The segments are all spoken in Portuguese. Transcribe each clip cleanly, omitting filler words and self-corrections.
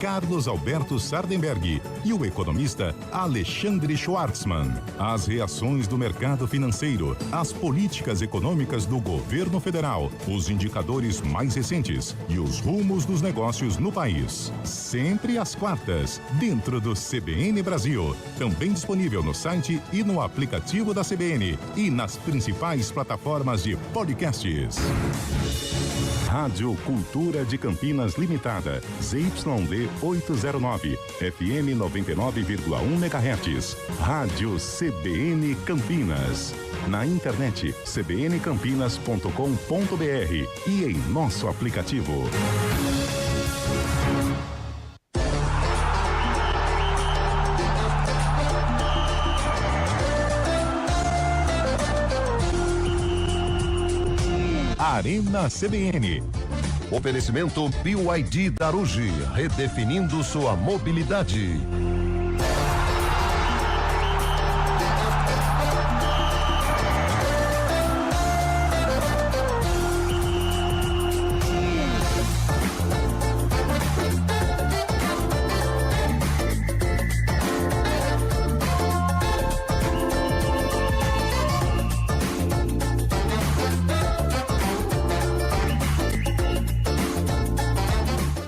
Carlos Alberto Sardenberg e o economista Alexandre Schwartzman. As reações do mercado financeiro, as políticas econômicas do governo federal, os indicadores mais recentes e os rumos dos negócios no país. Sempre às quartas, dentro do CBN Brasil. Também disponível no site e no aplicativo da CBN e nas principais plataformas de podcasts. Rádio Cultura de Campinas Limitada, ZYD 809, FM 99,1 MHz. Rádio CBN Campinas. Na internet cbncampinas.com.br e em nosso aplicativo. Arena CBN. Oferecimento BYD da Aruge, redefinindo sua mobilidade.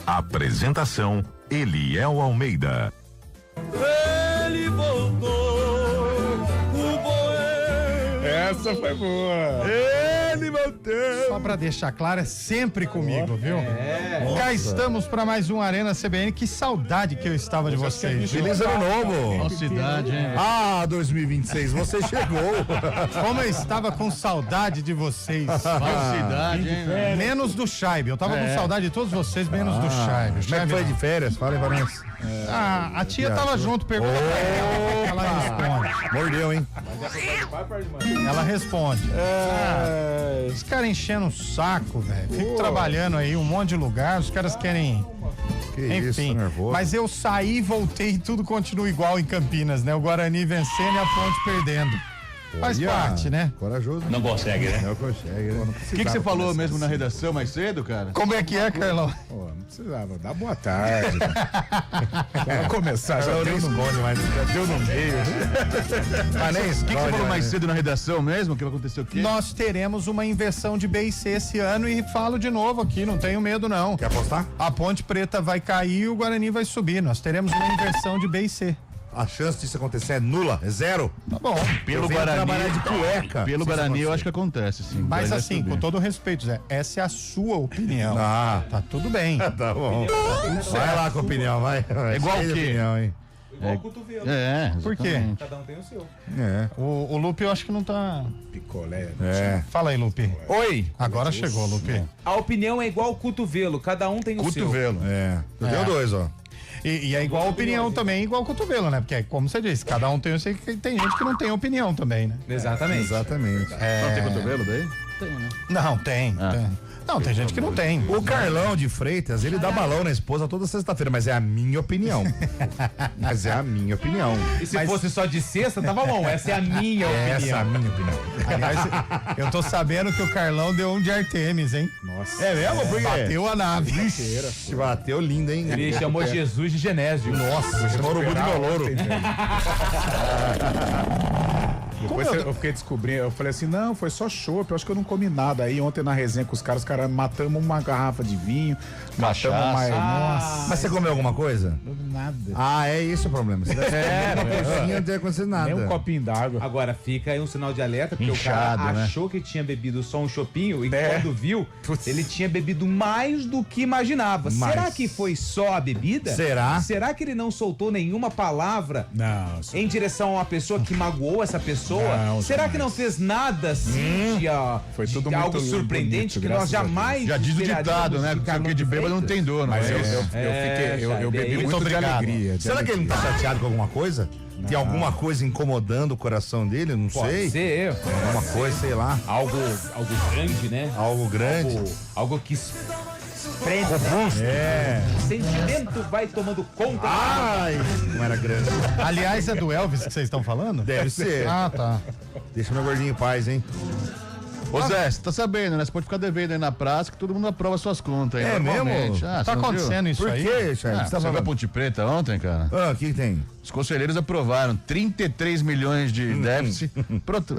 Apresentação: Eliel Almeida. Ele voltou, o Boêmio. Essa foi boa. Ele voltou. Só pra deixar claro, é sempre comigo, viu? Cá estamos pra mais um Arena CBN. Que saudade que eu estava de vocês. Feliz ano novo. Falsidade, hein? Ah, 2026, você chegou. Como eu estava com saudade de vocês. Falsidade, hein? Menos do Scheibe. Eu tava com saudade de todos vocês, menos do Scheibe. Como é que foi de férias? Fala aí pra nós. A tia tava junto, pergunta pra ela. Ela responde. Mordeu, hein? Ela responde. Os caras enchendo o saco, velho. Fico trabalhando aí um monte de lugar, os caras querem. Que Enfim, isso, nervoso. mas eu saí, voltei e tudo continua igual em Campinas, né? O Guarani vencendo e a Ponte perdendo. Faz Olha, parte, né? Corajoso. Não consegue, né? Não consegue, né? O que você falou mesmo na redação mais cedo, cara? Como é que é, Carlão? Pô, não precisava. Dá boa tarde. Vamos começar. Já deu no mas já deu no meio. Mas nem O que você falou escolhe, mais né? cedo na redação mesmo? Que vai acontecer o quê? Nós teremos uma inversão de B e C esse ano e falo de novo aqui, não tenho medo não. Quer apostar? A Ponte Preta vai cair e o Guarani vai subir. Nós teremos uma inversão de B e C. A chance disso acontecer é nula, é zero. Tá bom. Pelo Eu venho Guarani, trabalhar de cueca. pelo Se Guarani isso eu acho que acontece, sim. Mas Vai assim, subir. com todo respeito, Zé, essa é a sua opinião. Ah, Tá tudo bem. tá bom. Vai lá com a opinião, vai. É igual Cheia de o quê? opinião, hein? Igual o cotovelo. É, Por quê? exatamente. Cada um tem o seu. É. O Lupe eu acho que não tá. Picolé. É. Fala aí, Lupe. Oi. Agora chegou, Lupe. A opinião é igual o cotovelo. Cada um tem o seu. Cotovelo. É. Eu tenho dois, ó. E é igual a opinião também, igual o cotovelo, né? Porque, como você disse, cada um tem. Eu sei que tem gente que não tem opinião também, né? Exatamente. Exatamente. Não tem cotovelo daí? Não, tem. Não, tem gente que não tem. O Carlão de Freitas, ele dá balão na esposa toda sexta-feira, mas é a minha opinião. Mas é a minha opinião. E se fosse só de sexta, tava bom. Essa é a minha Essa é a opinião. minha opinião. Aliás, eu tô sabendo que o Carlão deu um de Artemis, hein? Nossa. É mesmo? Por quê? Bateu a nave. Se bateu lindo, hein? Ele chamou Jesus de Genésio. Nossa, chamou o urubu de meu louro. Depois eu fiquei descobrindo, eu falei assim, não, foi só chopp, eu acho que eu não comi nada. Aí ontem na resenha com os caras matamos uma garrafa de vinho, matamos mais. Nossa, Mas você comeu alguma coisa? nada. Ah, é isso o problema. Se tivesse comido uma coisinha, não teria acontecido nada. Nem um copinho d'água. Agora fica aí um sinal de alerta, porque Inchado, o cara né? achou que tinha bebido só um chopinho e É. quando viu, ele tinha bebido mais do que imaginava. Mais. Será que foi só a bebida? Será? Será que ele não soltou nenhuma palavra Não, em direção a uma pessoa que magoou essa pessoa? Não, Será jamais. que não fez nada assim Foi tudo de algo muito surpreendente bonito, que nós graças a Deus. jamais Já diz o ditado, né? Porque de bêbado não tem dono. Mas é isso. eu bebi Muito muito de obrigado. alegria. de Será que ele não tá chateado com alguma coisa? Tem alguma coisa incomodando o coração dele? Não Pode sei. ser Alguma coisa, sei lá. algo grande, né? Algo grande. Algo que expressa. É. O sentimento vai tomando conta. Ai, não era grande. Aliás, é do Elvis que vocês estão falando? Deve ser. Ah, tá. Deixa meu gordinho em paz, hein? Ô Zé, você tá sabendo, né? Você pode ficar devendo aí na praça que todo mundo aprova suas contas aí. É normalmente. mesmo? Ah, Tá acontecendo isso Por aí? quê, Charles? Você viu a Ponte Preta ontem, cara? O que tem? Os conselheiros aprovaram 33 milhões de déficit,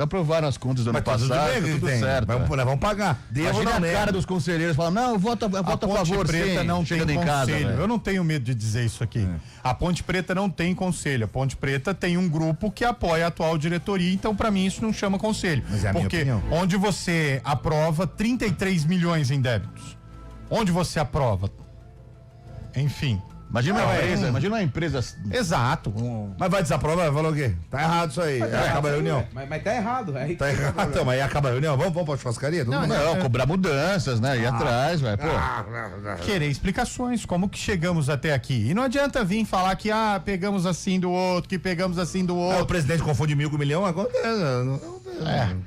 aprovaram as contas do ano passado, tá tudo certo. Vamos pagar. Imagina a cara dos conselheiros falando, não, eu voto a favor, Preta sim. não Chega tem em casa, conselho. velho. Eu não tenho medo de dizer isso aqui. A Ponte Preta não tem conselho. A Ponte Preta tem um grupo que apoia a atual diretoria, então pra mim isso não chama conselho. Mas é a minha Porque opinião. onde você aprova 33 milhões em débitos? Onde você aprova? Enfim. Imagina uma empresa. Exato. Mas vai desaprovar, vai falar o quê? Tá errado isso aí. Aí acaba a reunião. Mas tá errado. Aí Tá errado, então, mas aí acaba a reunião. Vamos pra churrascaria? Todo mundo? Não, cobrar mudanças, né? Ir atrás, vai, pô. Querer explicações, como que chegamos até aqui. E não adianta vir falar que, pegamos assim do outro, que pegamos assim do O outro. presidente confunde 1.000 com 1 milhão, acontece.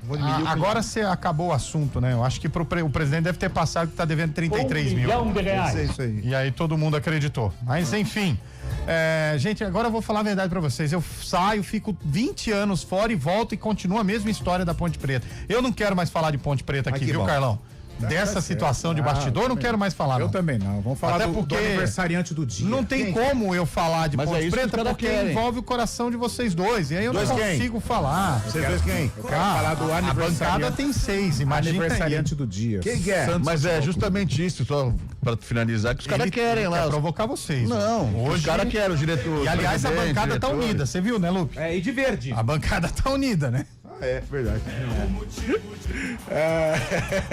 Confunde 1.000 com Agora você acabou o assunto, né? Eu acho que o presidente deve ter passado que tá devendo 33 mil. É isso aí. E aí todo mundo acreditou. Mas enfim. Gente, agora eu vou falar a verdade pra vocês. Eu saio, fico 20 anos fora e volto e continua a mesma história da Ponte Preta. Eu não quero mais falar de Ponte Preta aqui, que viu, bom. Carlão? Dessa situação de bastidor, eu não quero mais falar. Eu não. também não. Vamos falar Até do porque aniversariante do dia. Não tem como eu falar de Mas é Ponte isso que os Preta caras porque querem. envolve o coração de vocês dois. E aí eu Dois não quem? consigo falar. Vocês dois quem? falar do A bancada aniversariante. tem 6, imagina aí. Aniversariante do dia. Quem que é? Mas é justamente isso, só pra finalizar, que os caras querem lá. Quer provocar vocês. Não, os caras querem, o diretor. E aliás, a presidente, bancada tá diretores. unida, você viu, né, Lupe? E de verde. A bancada tá unida, né? É, verdade.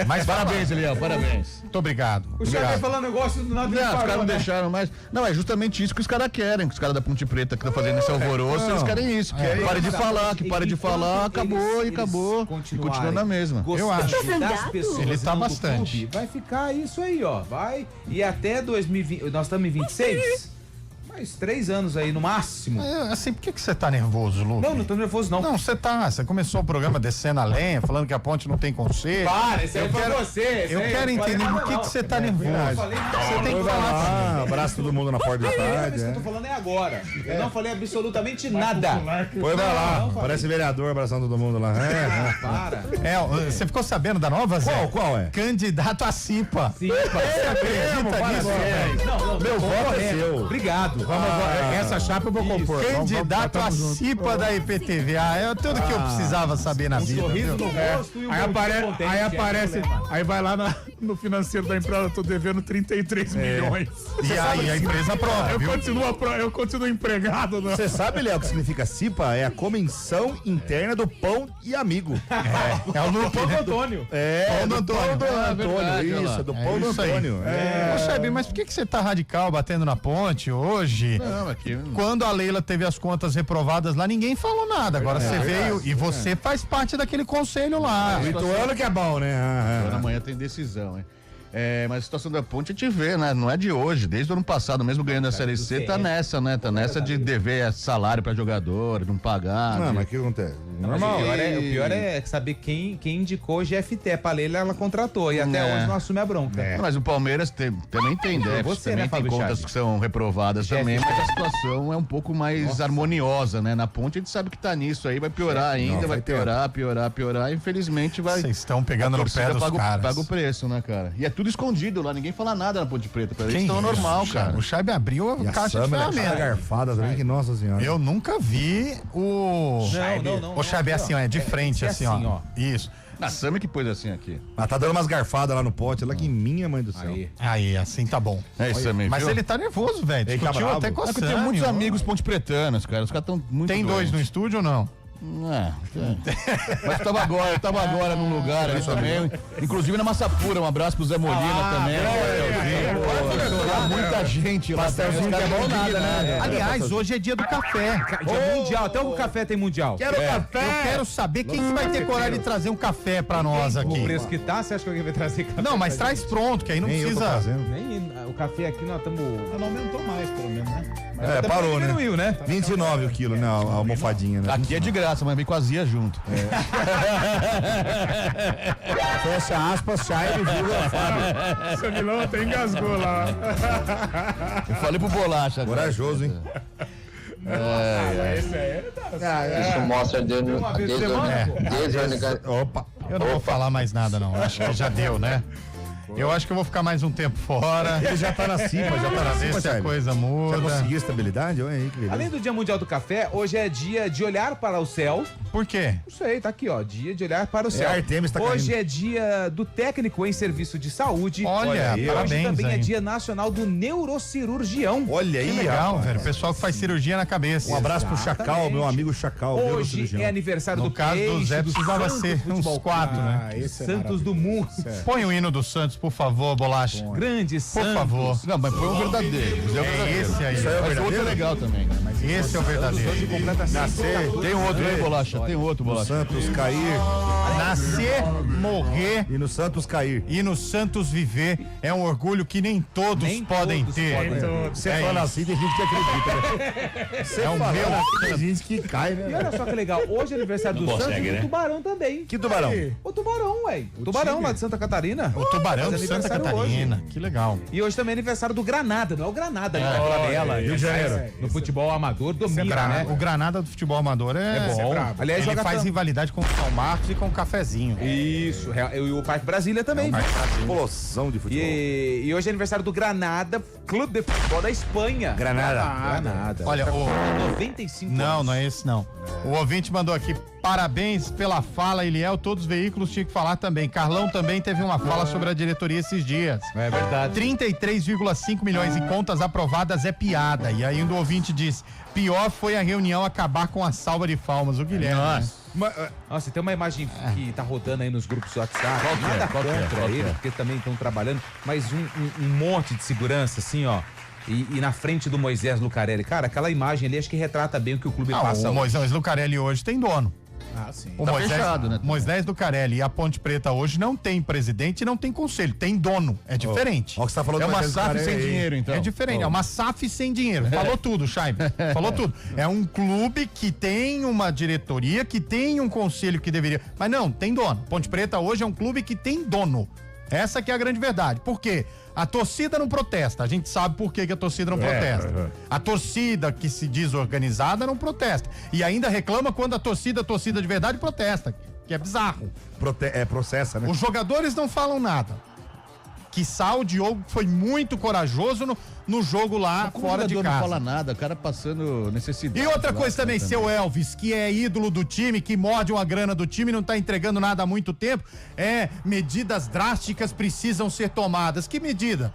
Mas Parabéns, Eliel, parabéns. muito obrigado. O senhor vai falar um negócio do nada Não, os caras não deixaram mais. Não, é justamente isso que os caras querem, que os caras da Ponte Preta que estão fazendo esse alvoroço, eles querem isso. Pare de falar, que pare de falar, acabou e acabou. E continua na mesma. Eu acho. Tá Ele tá bastante. Vai ficar isso aí, ó. Vai. E até 2020. Nós estamos em 26? Mais 3 anos aí no máximo. Assim, por que você tá nervoso, Lupe? Não tô nervoso, não. Não, você tá. Você começou o programa descendo a lenha, falando que a ponte não tem conselho. Para, isso aí Eu foi quero- você. Eu quero entender por que você tá nervoso. Você tem que falar. Abraço todo mundo na porta da A tarde. vez que eu tô falando é agora. Eu não falei absolutamente nada. Foi, vai lá. não, Parece vereador abraçando todo mundo lá. Para. Você ficou sabendo da nova, Zé? Qual é? Candidato a CIPA. Sim, Você acredita nisso? Não, Meu voto é seu. Obrigado. Essa chapa eu vou compor. Candidato a CIPA da IPTV. É tudo que eu precisava saber na vida. Sorriso viu? no rosto e o Aí contente, aparece, é problema. aí vai lá no financeiro da empresa, eu tô devendo 33 milhões. E aí a empresa aprova, viu? Eu continuo empregado, né? Você sabe, Léo, o que significa CIPA? É a Comissão Interna do Pão e Amigo. É o Lupe, Pão do né? Antônio. É, Pão do Antônio. Pão do Antônio, verdade, olha isso, lá. do Pão do isso aí. Antônio. Ô, Chebi, mas por que você tá radical batendo na ponte hoje? Não, aqui. Quando a Leila teve as contas reprovadas lá, ninguém falou nada. Agora você veio e você faz parte daquele conselho lá. Lituano que é bom, né? Agora amanhã tem decisão, hein? Mas a situação da ponte a gente vê, né? Não é de hoje, desde o ano passado, mesmo ganhando a Série C, tá nessa, né? Tá nessa de dever salário pra jogador, não pagar. Não, de- mas o que acontece? Mas Normal. o pior é saber quem indicou o GFT. Pra Leila, ela contratou. E até É. hoje não assume a bronca. Não, mas o Palmeiras também tem déficit, você, também né, tem Fábio contas Chaves? que são reprovadas Jeff, também, mas a situação é um pouco mais harmoniosa, né? Na ponte a gente sabe que tá nisso aí, vai piorar ainda, Não, vai vai piorar, infelizmente vai... Vocês estão pegando a no pé torcida dos paga, caras. paga o preço, né, cara? E é tudo escondido lá, ninguém fala nada na Ponte Preta, pra eles Quem estão isso? normal, cara. O Chabe abriu a E a caixa de Sâmara, ferramenta. garfada também, que nossa senhora. Eu nunca vi o... Não. O Chabe é assim, ó, é de frente, assim, ó. Isso. A Sami que pôs assim aqui. Mas tá dando umas garfadas lá no pote, lá que minha mãe do céu. Aí. Aí, assim tá bom. É isso também, Mas viu? ele tá nervoso, velho. Ele tá Discutiu bravo. até com a É porque eu Sami, tenho muitos ó. amigos ponte-pretanos, cara. Os caras estão muito Tem dois no doentes. estúdio ou não? Mas eu tava agora num lugar ali também. Inclusive na Massapura, um abraço pro Zé Molina também. Muita gente lá. Pastelzinho que é bom nada, né? Aliás, hoje é dia do café. Dia mundial, até o café tem mundial. Quero café! Eu quero saber quem vai ter coragem de trazer um café pra nós O aqui. preço que tá, você acha que alguém vai trazer café? Não, mas traz pronto, que aí não Nem eu tô precisa... fazendo. Nem o café aqui nós estamos. Não aumentou mais, pelo menos, né? É, parou, né? Diminuiu, né? 29 o quilo, né? A almofadinha, né? Aqui é de graça, mas vem com azia junto. Fecha aspas, Chaire, vírgula, Fábio. Samilão até engasgou lá. Eu falei pro Bolacha agora. Corajoso, hein? Esse aí tá. Isso mostra Uma vez por semana, pô. Opa. Eu não vou falar mais nada, não. Acho que já deu, né? Eu acho que eu vou ficar mais um tempo fora. Ele já tá na cima, Ver se a coisa Já muda. conseguiu estabilidade? Olha aí, que beleza. Além do Dia Mundial do Café, hoje é dia de olhar para o céu. Por quê? Não sei, tá aqui, ó. Dia de olhar para o céu. Artemis tá Hoje caindo. é dia do técnico em serviço de saúde. Olha, aí, parabéns, hoje também é hein? dia nacional do neurocirurgião. Olha aí, Que legal, rapaz. velho. O pessoal que faz cirurgia na cabeça. Um abraço pro Chacal, Exatamente. meu amigo Chacal. Hoje neurocirurgião. é aniversário No do caso do Peixe, Zé, precisava Santos ser Futebol uns 4, Clube, né? esse é Santos do Mundo. Põe o hino do Santos, por favor, Bolacha. Grande Por Santos. favor. Não, mas foi o verdadeiro. É esse aí. Isso aí é o Mas o outro é verdadeiro? legal também. Esse é o verdadeiro. Tem um outro, hein, Bolacha? Tem outro, No Bolacha. Santos cair Nascer, morrer e no Santos cair. e no Santos viver é um orgulho que nem todos Nem podem todos ter. podem Você É fala isso. assim, tem gente que acredita, né? Você É o fala meu. assim, tem gente que cai, E né? olha só que legal, hoje é aniversário do Santos e do Tubarão também. Que tubarão? O Tubarão, ué. O Tubarão lá de Santa Catarina. O Tubarão Faz de Santa aniversário Catarina. Que legal. E hoje também é aniversário do Granada, não é o Granada ali da Bela. Rio de Janeiro. No futebol amador, domina, né? O Granada do futebol amador é bom. brabo. Aliás, Ele joga faz tanto. rivalidade com o São Marcos e com o Cafezinho. Isso, e o Parque Brasília também. Explosão de futebol. E hoje é aniversário do Granada, clube de futebol da Espanha. Granada. Olha, o... 95 Não, anos. não é esse não. O ouvinte mandou aqui, parabéns pela fala, Eliel, todos os veículos tinham que falar também. Carlão também teve uma fala sobre a diretoria esses dias. É verdade. 33,5 milhões em contas aprovadas é piada. E ainda o ouvinte diz, pior foi a reunião acabar com a salva de palmas. O Guilherme. Né? Nossa, tem uma imagem que tá rodando aí nos grupos do WhatsApp. Nada contra ele, porque também estão trabalhando, mas um monte de segurança, assim, ó. E na frente do Moisés Lucarelli. Cara, aquela imagem ali acho que retrata bem o que o clube passa. O Moisés Lucarelli hoje tem dono. Ah, sim. O Tá Moisés, fechado, né? Moisés Lucarelli e a Ponte Preta hoje não tem presidente e não tem conselho, tem dono. É diferente. Ó, o que você tá falando É do uma Moisés SAF Lucarelli sem aí. dinheiro, então. É diferente, é uma SAF sem dinheiro. Falou tudo, Chaime. Falou tudo. É um clube que tem uma diretoria, que tem um conselho que deveria. Mas não, tem dono. Ponte Preta hoje é um clube que tem dono. Essa que é a grande verdade. Por quê? A torcida não protesta. A gente sabe por que a torcida não protesta. A torcida que se diz organizada não protesta. E ainda reclama quando a torcida de verdade protesta. Que é bizarro. Processa, né? Os jogadores não falam nada. Quiçá o Diogo foi muito corajoso no jogo lá Como fora de o jogador casa. não fala nada, o cara passando necessidade. E outra lá, coisa também, seu Elvis, que é ídolo do time, que morde uma grana do time, não tá entregando nada há muito tempo, medidas drásticas precisam ser tomadas. Que medida?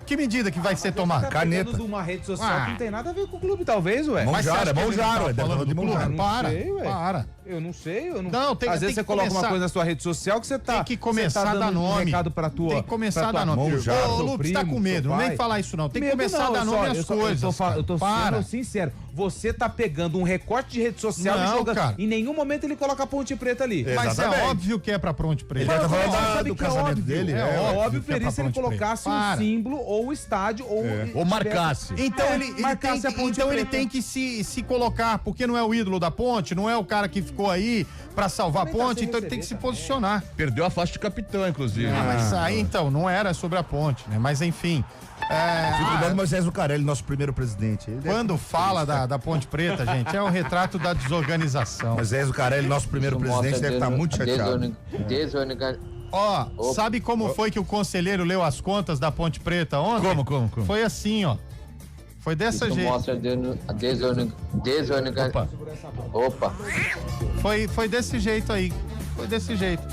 Que medida que vai ser tomada? Caneta. De uma rede social que não tem nada a ver com o clube, talvez, ué. Mas você acha que ele não tá Mãojaro, falando do clube? Mãojaro. Para, sei, ué. para. Eu não sei, eu não. Não, Às vezes você coloca uma coisa na sua rede social que você tá. Tem que começar a dar dando nome. Um recado pra tua. Tem que começar a pra dar tua nome. irmã, Ô, seu Lupes, tá primo, com medo, seu não vem pai. falar isso não. Tem que Medo começar não, a dar nome às coisas. Eu tô Para. sendo sincero. Você tá pegando um recorte de rede social Não, e jogando. cara. Em nenhum momento ele coloca a Ponte Preta ali. Mas é Exatamente. óbvio que é pra Ponte Preta. Ele tá falando Você da- sabe do que é casamento óbvio. dele? É óbvio que é que pra se ele Ponte Preta. colocasse um Para. símbolo ou o estádio ou marcasse. Então É, ele marcasse a Ponte ele Preta. tem que se colocar, porque não é o ídolo da Ponte, não é o cara que ficou aí pra salvar a Também tá Ponte, sem então ele tem que se receber posicionar. Perdeu a faixa de capitão, inclusive. Mas aí então, não era sobre a Ponte, né? Mas enfim. Fico lembrando do Moisés Lucarelli, nosso primeiro presidente. Ele deve- Quando fala da Ponte Preta, gente, é o retrato da desorganização. Moisés Lucarelli, nosso primeiro presidente, deve estar muito chateado. Ó, sabe como foi que o conselheiro leu as contas da Ponte Preta ontem? Como? Foi assim, ó. Foi dessa jeito. Mostra a desorganização. Opa. Foi desse jeito aí. Foi desse jeito.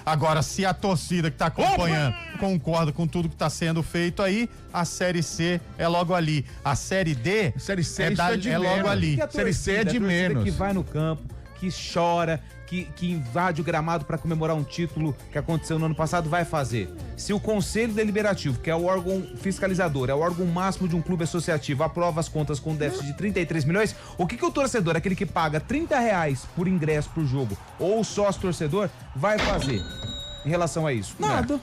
Agora, se a torcida que tá acompanhando concorda com tudo que tá sendo feito aí, a Série C é logo ali. A Série D Série C é, isso é de é logo menos. ali. Que a Série C é torcida, de a torcida menos. que vai no campo, que chora, que invade o gramado para comemorar um título que aconteceu no ano passado, vai fazer. Se o Conselho Deliberativo, que é o órgão fiscalizador, é o órgão máximo de um clube associativo, aprova as contas com déficit de 33 milhões, o que o torcedor, aquele que paga R$30 por ingresso por jogo, ou o sócio torcedor, vai fazer em relação a isso? Nada.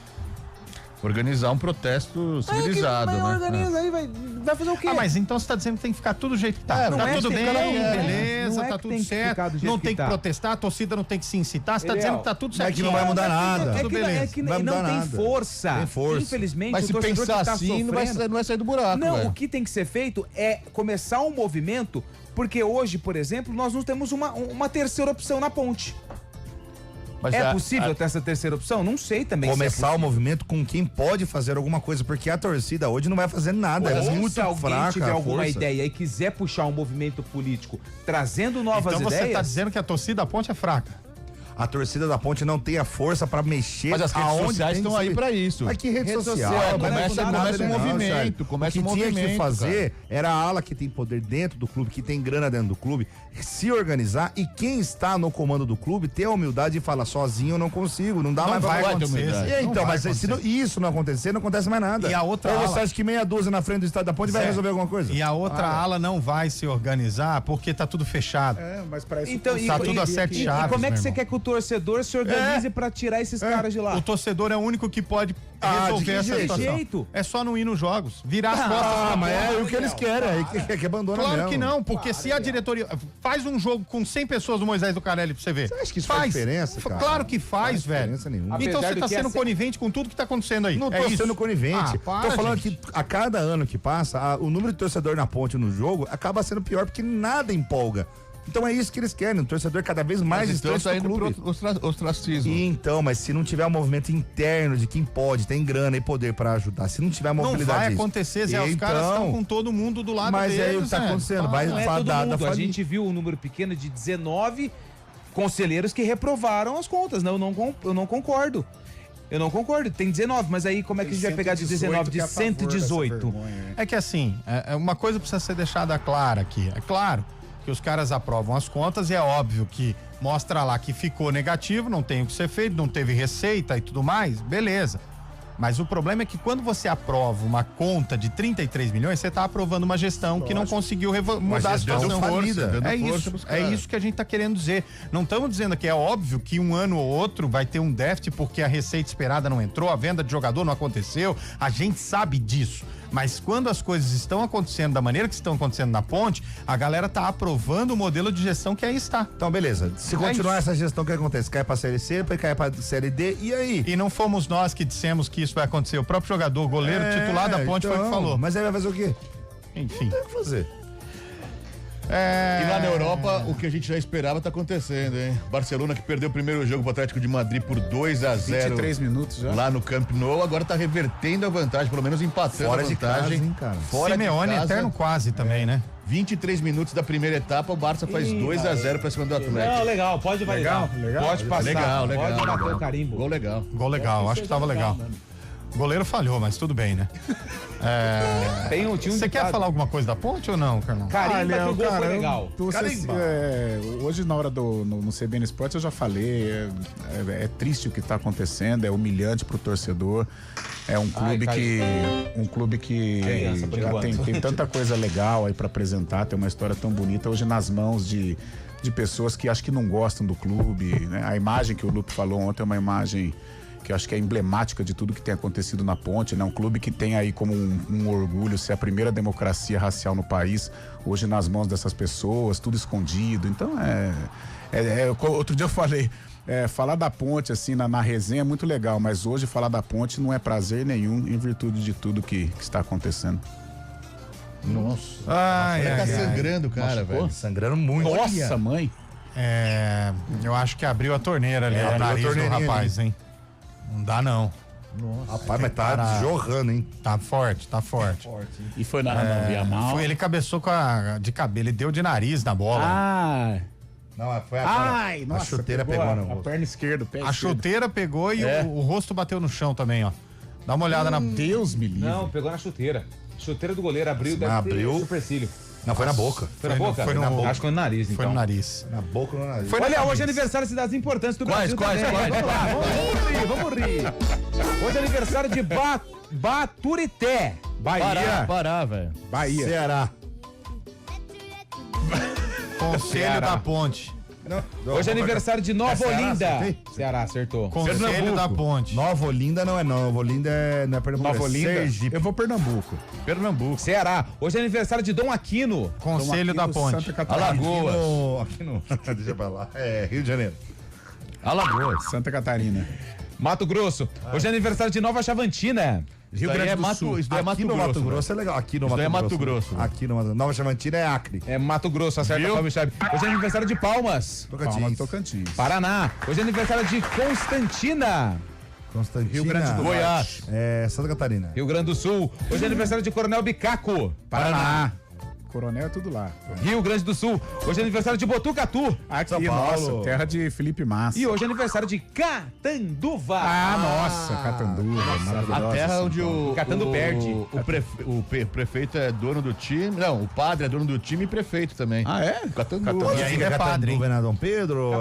Organizar um protesto civilizado, Mas né? organiza aí, vai fazer o quê? Ah, mas então você tá dizendo que tem que ficar tudo do jeito que tá. não Tá é tudo que bem, tem que- beleza, não é tá que tudo tem que certo. ficar do jeito Não que tem que tá. protestar, a torcida não tem que se incitar. Você tá Eliel, dizendo que tá tudo mas é que certinho. não vai mudar nada. Tudo beleza. que Vai não mudar tem nada. força. Tem força. Infelizmente, Mas o se torcedor pensar que tá assim, não sofrendo... vai sair do buraco, Não, velho. o que tem que ser feito é começar um movimento, porque hoje, por exemplo, nós não temos uma terceira opção na ponte. Mas É possível ter essa terceira opção? Não sei também. começar se o movimento com quem pode fazer alguma coisa, porque a torcida hoje não vai fazer nada, é muito se alguém fraca tiver a alguma força. ideia e quiser puxar um movimento político trazendo novas Então você ideias. tá dizendo que a torcida da Ponte é fraca. A torcida da Ponte não tem a força pra mexer. Mas as redes aonde sociais tem que estão aí ser. pra isso. Mas que rede Rede social? social, começa um movimento, começa o um que tinha que movimento, fazer era a ala que tem poder dentro do clube, que tem grana dentro do clube, se organizar e quem está no comando do clube ter a humildade de falar sozinho eu não consigo, não dá Não mais vai pra acontecer. E Não então, vai mas se acontecer. isso não acontecer, não acontece mais nada. E a outra Ou você ala- acha que meia dúzia na frente do estádio da Ponte vai resolver alguma coisa? E a outra ala não vai se organizar porque tá tudo fechado. Mas para isso Então, Tá tudo a sete e chaves, como é que meu você irmão. quer que o torcedor se organize pra tirar esses caras de lá? O torcedor é o único que pode de resolver que essa jeito? situação. É só não ir nos jogos, virar as costas. pra mas bola. é o que eles querem, é que abandona Claro mesmo. que não, porque se a diretoria faz um jogo com 100 pessoas do Moisés do Carelli pra você ver. Você acha que isso faz diferença, cara? Claro que faz, Não faz velho. diferença nenhuma. Então Apesar você do tá que sendo essa- conivente com tudo que tá acontecendo aí. Não é tô isso. sendo conivente. Ah, para, tô falando gente. que a cada ano que passa, o número de torcedor na Ponte no jogo acaba sendo pior porque nada empolga. Então é isso que eles querem, um torcedor cada vez mais Mas então distante tá do indo clube. pro ostracismo. E então, mas se não tiver um movimento interno de quem pode, tem grana e poder pra ajudar, se não tiver Não mobilidade. vai disso, acontecer, Zé. Os então, caras estão com todo mundo do lado mas deles, é aí o que tá Zé. acontecendo, vai Não é todo fadada mundo. A falir. gente viu um número pequeno de 19 conselheiros que reprovaram as contas. Não, eu não concordo. Eu não concordo. Tem 19, mas aí como é que a gente vai pegar de 19 de 118? É que assim, uma coisa precisa ser deixada clara aqui. É claro que os caras aprovam as contas e é óbvio que mostra lá que ficou negativo, não tem o que ser feito, não teve receita e tudo mais, beleza. Mas o problema é que quando você aprova uma conta de 33 milhões, você está aprovando uma gestão que não conseguiu mudar a gestão situação. falida. Dando É força isso, pros é caras. isso que a gente está querendo dizer. Não estamos dizendo que é óbvio que um ano ou outro vai ter um déficit porque a receita esperada não entrou, a venda de jogador não aconteceu. A gente sabe disso. Mas quando as coisas estão acontecendo da maneira que estão acontecendo na Ponte, a galera tá aprovando o modelo de gestão que aí está. Então, beleza. Se continuar essa gestão, o que acontece? Cai pra Série C, depois cai pra Série D, e aí? E não fomos nós que dissemos que isso vai acontecer. O próprio jogador, o goleiro titular da Ponte foi o que falou. Mas aí vai fazer o quê? Enfim. Tem o que fazer. E lá na Europa, o que a gente já esperava tá acontecendo, hein? Barcelona que perdeu o primeiro jogo pro Atlético de Madrid por 2-0. 23 minutos já. Lá no Camp Nou, agora tá revertendo a vantagem, pelo menos empatando Fora a de vantagem. casa, hein, cara? Fora Simeone de casa, eterno quase também, né? 23 minutos da primeira etapa, o Barça faz 2-0 pra cima do Atlético. Não, legal, pode validar. Legal, Pode passar. Legal. Pode bater o carimbo. Gol legal. Gol legal, acho que tava legal. O goleiro falhou, mas tudo bem, né? Tinha um Você quer ditado. falar alguma coisa da Ponte ou não, Carlão? Carimba que o gol foi cara, legal. Hoje na hora no CBN Esportes eu já falei, é triste o que está acontecendo, é humilhante pro torcedor. É um clube que Criança, por já enquanto. tem tanta coisa legal aí para apresentar, tem uma história tão bonita hoje nas mãos de pessoas que acho que não gostam do clube, né? A imagem que o Lupe falou ontem é uma imagem que eu acho que é emblemática de tudo que tem acontecido na Ponte, né? Um clube que tem aí como um orgulho ser a primeira democracia racial no país, hoje nas mãos dessas pessoas, tudo escondido. Então outro dia eu falei, falar da Ponte assim na resenha é muito legal, mas hoje falar da Ponte não é prazer nenhum em virtude de tudo que está acontecendo. Nossa. Ai, Tá ai, ai. sangrando, cara, velho. Sangrando muito. Nossa, mãe! Eu acho que abriu a torneira ali, o abriu a nariz do torneirinha rapaz, hein? Não dá não. Rapaz, mas tá parar. jorrando, hein? Tá forte, tá forte. E foi na via mal. Foi, ele cabeçou de cabelo, ele deu de nariz na bola. Ah! Não, foi Ai, a nossa, chuteira pegou a no rosto. perna esquerda, o pé A esquerdo. chuteira pegou e o rosto bateu no chão também, ó. Dá uma olhada na. Deus me livre. Não, pegou na chuteira. Chuteira do goleiro abriu, Sim, deve abriu. ter supercílio. Não, foi na boca. Foi na boca? foi na boca. Acho que foi no nariz, então. Foi no nariz. Na boca ou no nariz? Foi Olha, na hoje é cabeça. aniversário de cidades importantes do Quais, Brasil também. quais? Vamos lá, vamos rir. Hoje é aniversário de Baturité, Bahia. Parar, velho. Bahia. Ceará. Conselho Ceará. da Ponte. Hoje é aniversário de Nova Ceará, Olinda. acertei? Ceará, acertou. Conselho da Ponte. Nova Olinda não é Nova Olinda, não é Pernambuco. Nova é Olinda. Sergipe. Eu vou Pernambuco. Pernambuco. Ceará. Hoje é aniversário de Dom Aquino. Conselho da Ponte. Santa Catarina. Alagoas. Aqui no... Deixa pra lá. É, Rio de Janeiro. Alagoas. Santa Catarina. Mato Grosso. Hoje é aniversário de Nova Chavantina. Rio Grande do Sul. Isso daí é Aqui no Mato Grosso é legal. Aqui no Isso daí Mato é Grosso. Mato Grosso. Aqui no Mato Grosso. Nova Chamantina é Acre. É Mato Grosso, acerta a Fábio Chave. Hoje é aniversário de Palmas. Tocantins. Tocantins. Paraná. Hoje é aniversário de Constantina. Constantina. Rio Grande do Goiás. Santa Catarina. Rio Grande do Sul. Hoje é aniversário de Coronel Bicaco. Paraná. Coronel é tudo lá. Rio Grande do Sul. Hoje é aniversário de Botucatu. Aqui, São Paulo. nossa, terra de Felipe Massa. E hoje é aniversário de Catanduva. Nossa, Catanduva, maravilhosa. A terra onde o Catando perde. O prefeito é dono do time. Não, o padre é dono do time e prefeito também. Ah, é? Catanduva. E ainda é padre, hein? Dom Pedro.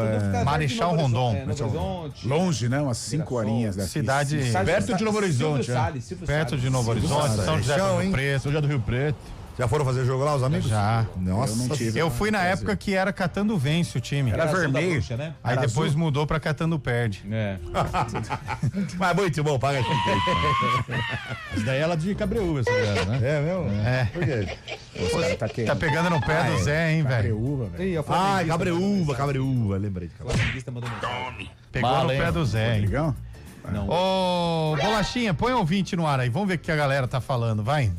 Marechal Rondon. Novo Horizonte. Longe, né? Umas 5 horinhas daqui. Cidade Perto de Novo Horizonte, perto de Novo Horizonte, São José do Rio Preto. São José do Rio Preto. Já foram fazer jogo lá, os amigos? Já. Nossa. Eu não tive. Eu fui na época que era Catando Vence o time. Era vermelho. Bruxa, né? Aí depois mudou pra Catando Perde. É. Mas muito bom, paga aqui. Isso daí é lá de Cabreúva, essa galera, né? É mesmo? É. Por quê? Tá pegando no pé do Zé, hein, velho? Cabreúva, velho. Ah, Cabreúva, lembrei de Cabreúva. Pegou Mala, no hein? pé do Zé, hein? Ligão? Ô, Bolachinha, põe o ouvinte no ar aí. Vamos ver o que a galera tá falando, vai.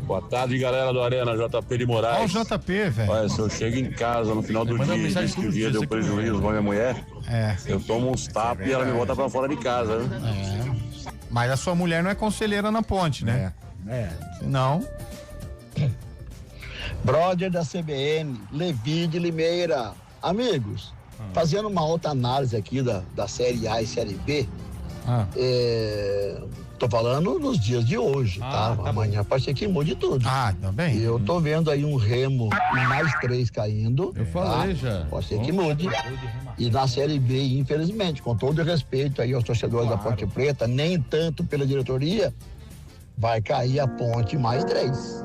Boa tarde, galera do Arena, JP de Ó o Moraes. JP, velho. Olha, se eu chego em casa no final do Manda uma dia e mensagem diz que o todo dia dia, deu você que prejuízo pra minha mulher, É. eu tomo uns tapas e ela me bota pra fora de casa, né? Mas a sua mulher não é conselheira na ponte, né? Não. Brother da CBN, Levi de Limeira. Amigos, fazendo uma outra análise aqui da Série A e Série B, Ah. tô falando nos dias de hoje, tá? Amanhã pode ser que mude tudo. Ah, tá bem. Eu tô vendo aí um Remo e mais 3 caindo. Eu falei já. Pode ser que mude. E na Série B, infelizmente, com todo o respeito aí aos torcedores da Ponte Preta, nem tanto pela diretoria, vai cair a Ponte mais 3.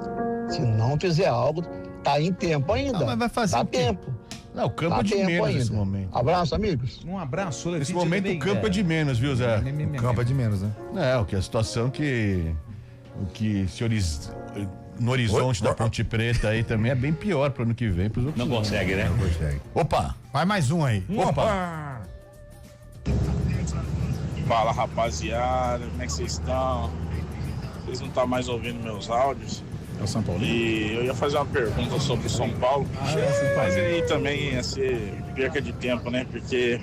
Se não fizer algo, tá em tempo ainda. Não, mas vai fazer Dá o quê? tempo. Não, o campo Dá é de tempo menos ainda. nesse momento. Abraço, amigos. Um abraço, Levi. Nesse momento o campo é de menos, viu, Zé? O campo é de menos, né? É, o que a situação que. O que no horizonte da Ponte Preta aí também é bem pior pro ano que vem, pros outros. Não consegue, né? Opa! Vai mais um aí. Opa! Fala, rapaziada, como é que vocês estão? Vocês não estão mais ouvindo meus áudios? É o São Paulo. E eu ia fazer uma pergunta sobre o São Paulo, mas aí também ia ser perca de tempo, né? Porque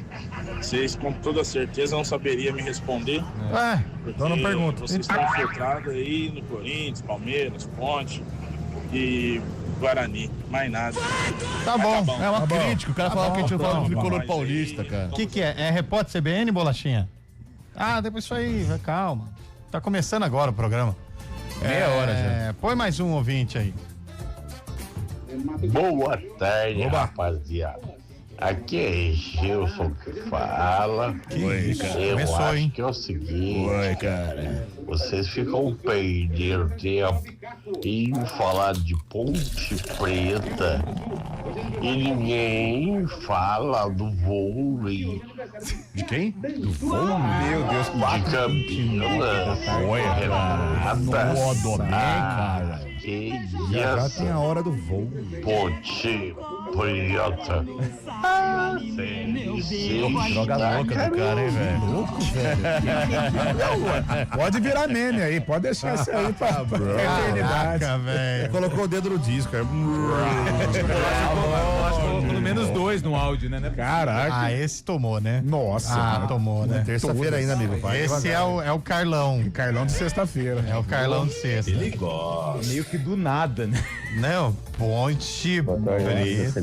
vocês com toda certeza não saberiam me responder. Então não pergunta. Vocês estão infiltrados aí no Corinthians, Palmeiras, Ponte e Guarani, mais nada. Tá bom. É uma Tá bom. crítica, o cara Tá falava que a gente bom, não falava do tá bom. tricolor Mas paulista, aí, cara. O que é? É repórter CBN, Bolachinha? Ah, depois isso aí, vai, calma. Tá começando agora o programa. Meia hora já. Põe mais um ouvinte aí. Boa tarde, rapaziada. Aqui é Gilson que fala. Oi, cara. Eu Começou, acho hein? que é o seguinte. Oi, cara. Vocês ficam perdendo tempo em falar de Ponte Preta e ninguém fala do vôlei. De quem? Do vôlei? Meu Deus, de Campinas. Olha, cara. Nossa, cara. que Já isso. tem a hora do voo. Ponte Preta. Droga louca do cara, hein, velho? Pode virar meme aí, pode deixar isso aí pra eternidade. Caraca, velho. Colocou o dedo no disco. Pelo menos 2 no áudio, né? Caraca. Ah, esse tomou, né? Nossa. Ah, tomou, né? Terça-feira ainda, amigo. Vai Esse devagar. é o Carlão. Carlão de sexta-feira. É o Carlão de sexta. Meio que do nada, né? Não, Ponte Preta.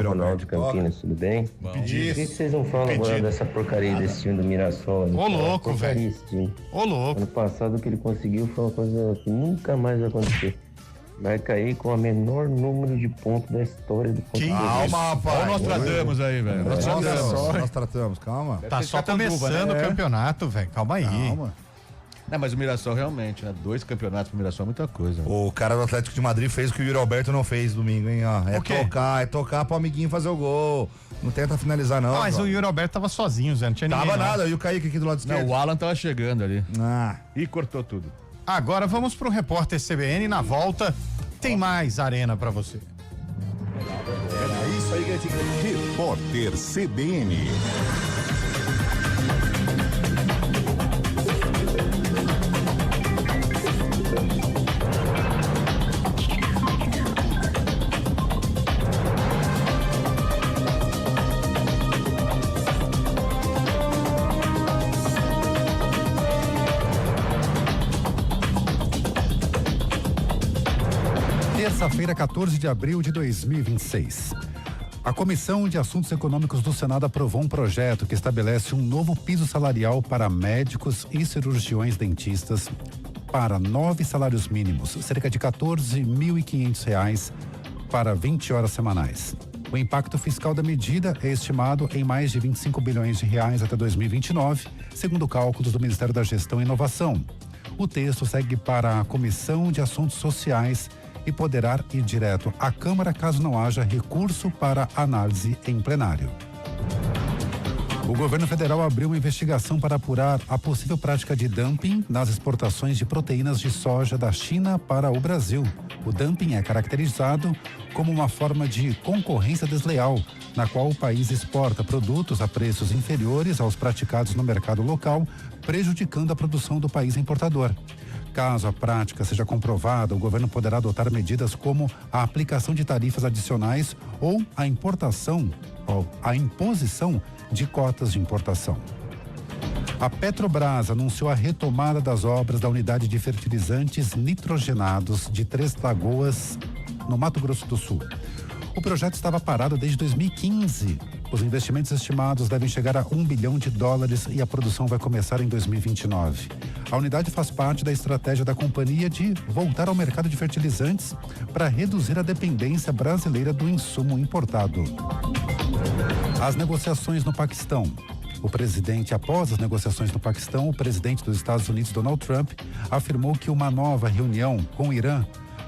Ronaldo de Campinas, tudo bem? Por que vocês não falam agora dessa porcaria desse time do Mirassol? Ô, louco, Porcaria velho. esse time. Ô, louco. Ano passado o que ele conseguiu foi uma coisa que nunca mais vai acontecer. Vai cair com o menor número de pontos da história do Ponte Preta. Calma, rapaz. Olha nós tratamos aí, velho. Nós tratamos, calma. Tá só começando o campeonato, velho. Calma aí. Calma. Não, mas o Mirassol realmente, né? 2 campeonatos pro Mirassol é muita coisa. O cara do Atlético de Madrid fez o que o Yuri Alberto não fez domingo, hein? Ó, O quê? é tocar pro amiguinho fazer o gol. Não tenta finalizar, não. Ah, mas ó. o Yuri Alberto tava sozinho, Zé. Não tinha ninguém. Tava não. nada, e o Kaique aqui do lado Não, esquerdo. o Alan tava chegando ali. Ah, E cortou tudo. Agora vamos pro repórter CBN. Na volta, tem mais arena pra você. Repórter CBN. Terça-feira, 14 de abril de 2026. A Comissão de Assuntos Econômicos do Senado aprovou um projeto que estabelece um novo piso salarial para médicos e cirurgiões dentistas para 9 salários mínimos, cerca de R$ 14.500 para 20 horas semanais. O impacto fiscal da medida é estimado em mais de 25 bilhões de reais até 2029, segundo cálculos do Ministério da Gestão e Inovação. O texto segue para a Comissão de Assuntos Sociais e poderá ir direto à Câmara caso não haja recurso para análise em plenário. O governo federal abriu uma investigação para apurar a possível prática de dumping nas exportações de proteínas de soja da China para o Brasil. O dumping é caracterizado como uma forma de concorrência desleal, na qual o país exporta produtos a preços inferiores aos praticados no mercado local, prejudicando a produção do país importador. Caso a prática seja comprovada, o governo poderá adotar medidas como a aplicação de tarifas adicionais ou a imposição de cotas de importação. A Petrobras anunciou a retomada das obras da unidade de fertilizantes nitrogenados de Três Lagoas, no Mato Grosso do Sul. O projeto estava parado desde 2015. Os investimentos estimados devem chegar a $1 bilhão e a produção vai começar em 2029. A unidade faz parte da estratégia da companhia de voltar ao mercado de fertilizantes para reduzir a dependência brasileira do insumo importado. As negociações no Paquistão. Após as negociações no Paquistão, o presidente dos Estados Unidos, Donald Trump, afirmou que uma nova reunião com o Irã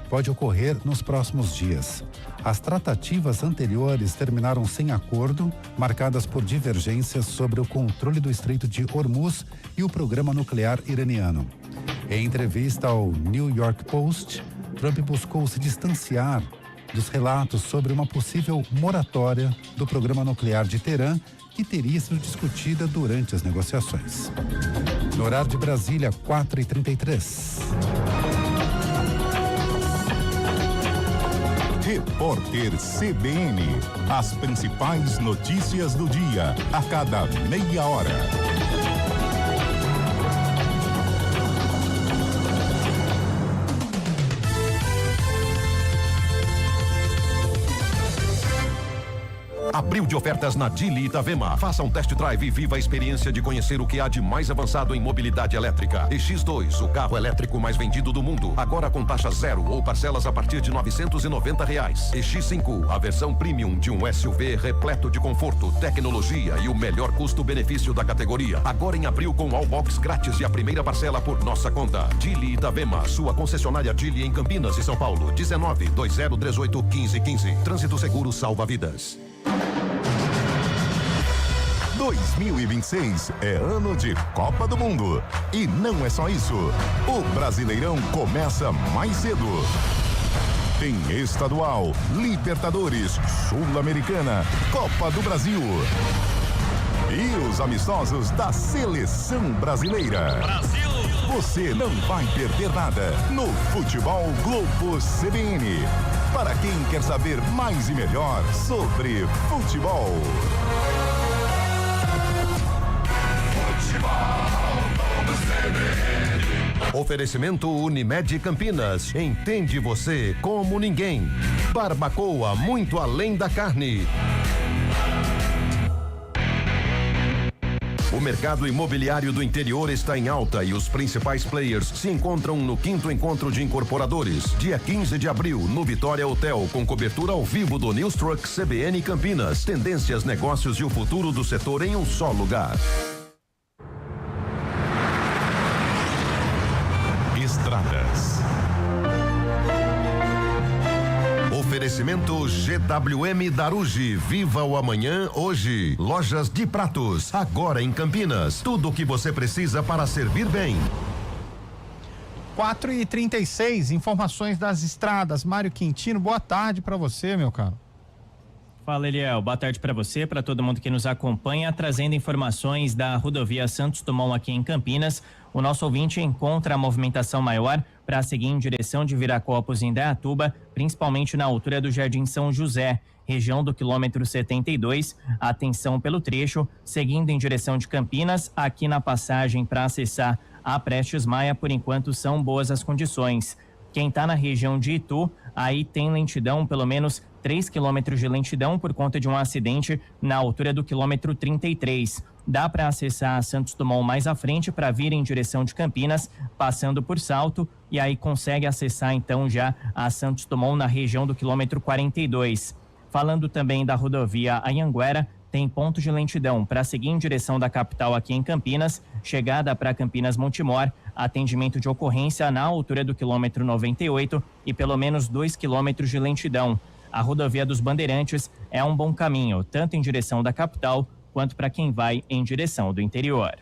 pode ocorrer nos próximos dias. As tratativas anteriores terminaram sem acordo, marcadas por divergências sobre o controle do Estreito de Hormuz e o programa nuclear iraniano. Em entrevista ao New York Post, Trump buscou se distanciar dos relatos sobre uma possível moratória do programa nuclear de Teherã, que teria sido discutida durante as negociações. No horário de Brasília, 4h33. Repórter CBN. As principais notícias do dia, a cada meia hora. Abril de ofertas na Dili Itavema. Faça um test drive e viva a experiência de conhecer o que há de mais avançado em mobilidade elétrica. EX2, o carro elétrico mais vendido do mundo. Agora com taxa zero ou parcelas a partir de R$990. EX5, a versão premium de um SUV repleto de conforto, tecnologia e o melhor custo-benefício da categoria. Agora em abril com Allbox grátis e a primeira parcela por nossa conta. Dili Itavema, sua concessionária Dili em Campinas e São Paulo. 19-2038-1515. Trânsito seguro salva vidas. 2026 é ano de Copa do Mundo. E não é só isso. O Brasileirão começa mais cedo. Tem estadual, Libertadores, Sul-Americana, Copa do Brasil. E os amistosos da Seleção Brasileira. Brasil! Você não vai perder nada no Futebol Globo CBN. Para quem quer saber mais e melhor sobre futebol. Oferecimento Unimed Campinas. Entende você como ninguém. Barbacoa, muito além da carne. O mercado imobiliário do interior está em alta e os principais players se encontram no 5º Encontro de Incorporadores, dia 15 de abril, no Vitória Hotel, com cobertura ao vivo do News Truck CBN Campinas. Tendências, negócios e o futuro do setor em um só lugar. Estradas. Oferecimento GWM Darugi. Viva o amanhã hoje. Lojas de Pratos, agora em Campinas. Tudo o que você precisa para servir bem. 4h36, informações das estradas. Mário Quintino, boa tarde para você, meu caro. Fala, Eliel. Boa tarde para você, para todo mundo que nos acompanha, trazendo informações da rodovia Santos Dumont aqui em Campinas. O nosso ouvinte encontra a movimentação maior para seguir em direção de Viracopos em Indaiatuba, principalmente na altura do Jardim São José, região do quilômetro 72. Atenção pelo trecho, seguindo em direção de Campinas, aqui na passagem para acessar a Prestes Maia, por enquanto são boas as condições. Quem está na região de Itu, aí tem lentidão, pelo menos 3 quilômetros de lentidão por conta de um acidente na altura do quilômetro 33. Dá para acessar a Santos Dumont mais à frente para vir em direção de Campinas, passando por Salto, e aí consegue acessar então já a Santos Dumont na região do quilômetro 42. Falando também da rodovia Anhanguera, tem pontos de lentidão para seguir em direção da capital aqui em Campinas, chegada para Campinas Montemor, atendimento de ocorrência na altura do quilômetro 98 e pelo menos 2 quilômetros de lentidão. A rodovia dos Bandeirantes é um bom caminho, tanto em direção da capital quanto para quem vai em direção do interior.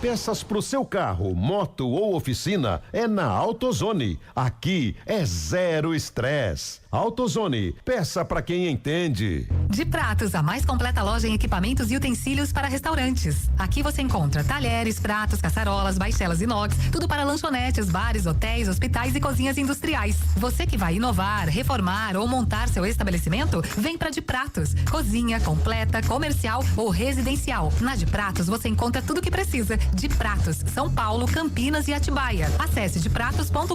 Peças para o seu carro, moto ou oficina é na AutoZone. Aqui é zero estresse. AutoZone, peça para quem entende. De Pratos, a mais completa loja em equipamentos e utensílios para restaurantes. Aqui você encontra talheres, pratos, caçarolas, baixelas inox, tudo para lanchonetes, bares, hotéis, hospitais e cozinhas industriais. Você que vai inovar, reformar ou montar seu estabelecimento, vem para De Pratos. Cozinha completa, comercial ou residencial. Na De Pratos você encontra tudo o que precisa. De Pratos, São Paulo, Campinas e Atibaia. Acesse depratos.com.br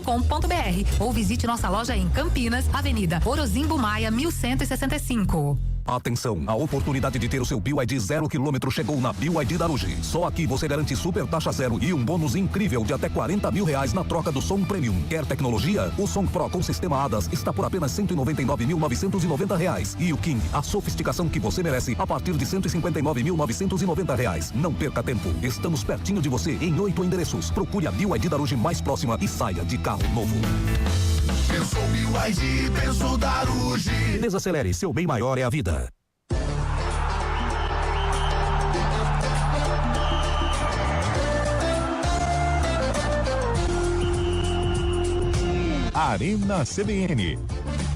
ou visite nossa loja em Campinas, Avenida Orozimbo Maia, 1165. Atenção, a oportunidade de ter o seu BYD 0 km chegou na BYD da Ruge. Só aqui você garante super taxa zero e um bônus incrível de até R$40 mil na troca do som Premium. Quer tecnologia? O som Pro com sistema ADAS está por apenas R$199.990. E o King, a sofisticação que você merece, a partir de R$159.990. Não perca tempo. Estamos pertinho de você em 8 endereços. Procure a BYD da Ruge mais próxima e saia de carro novo. Pensou BYD, pensou Daruge. Desacelere, seu bem maior é a vida. Arena CBN.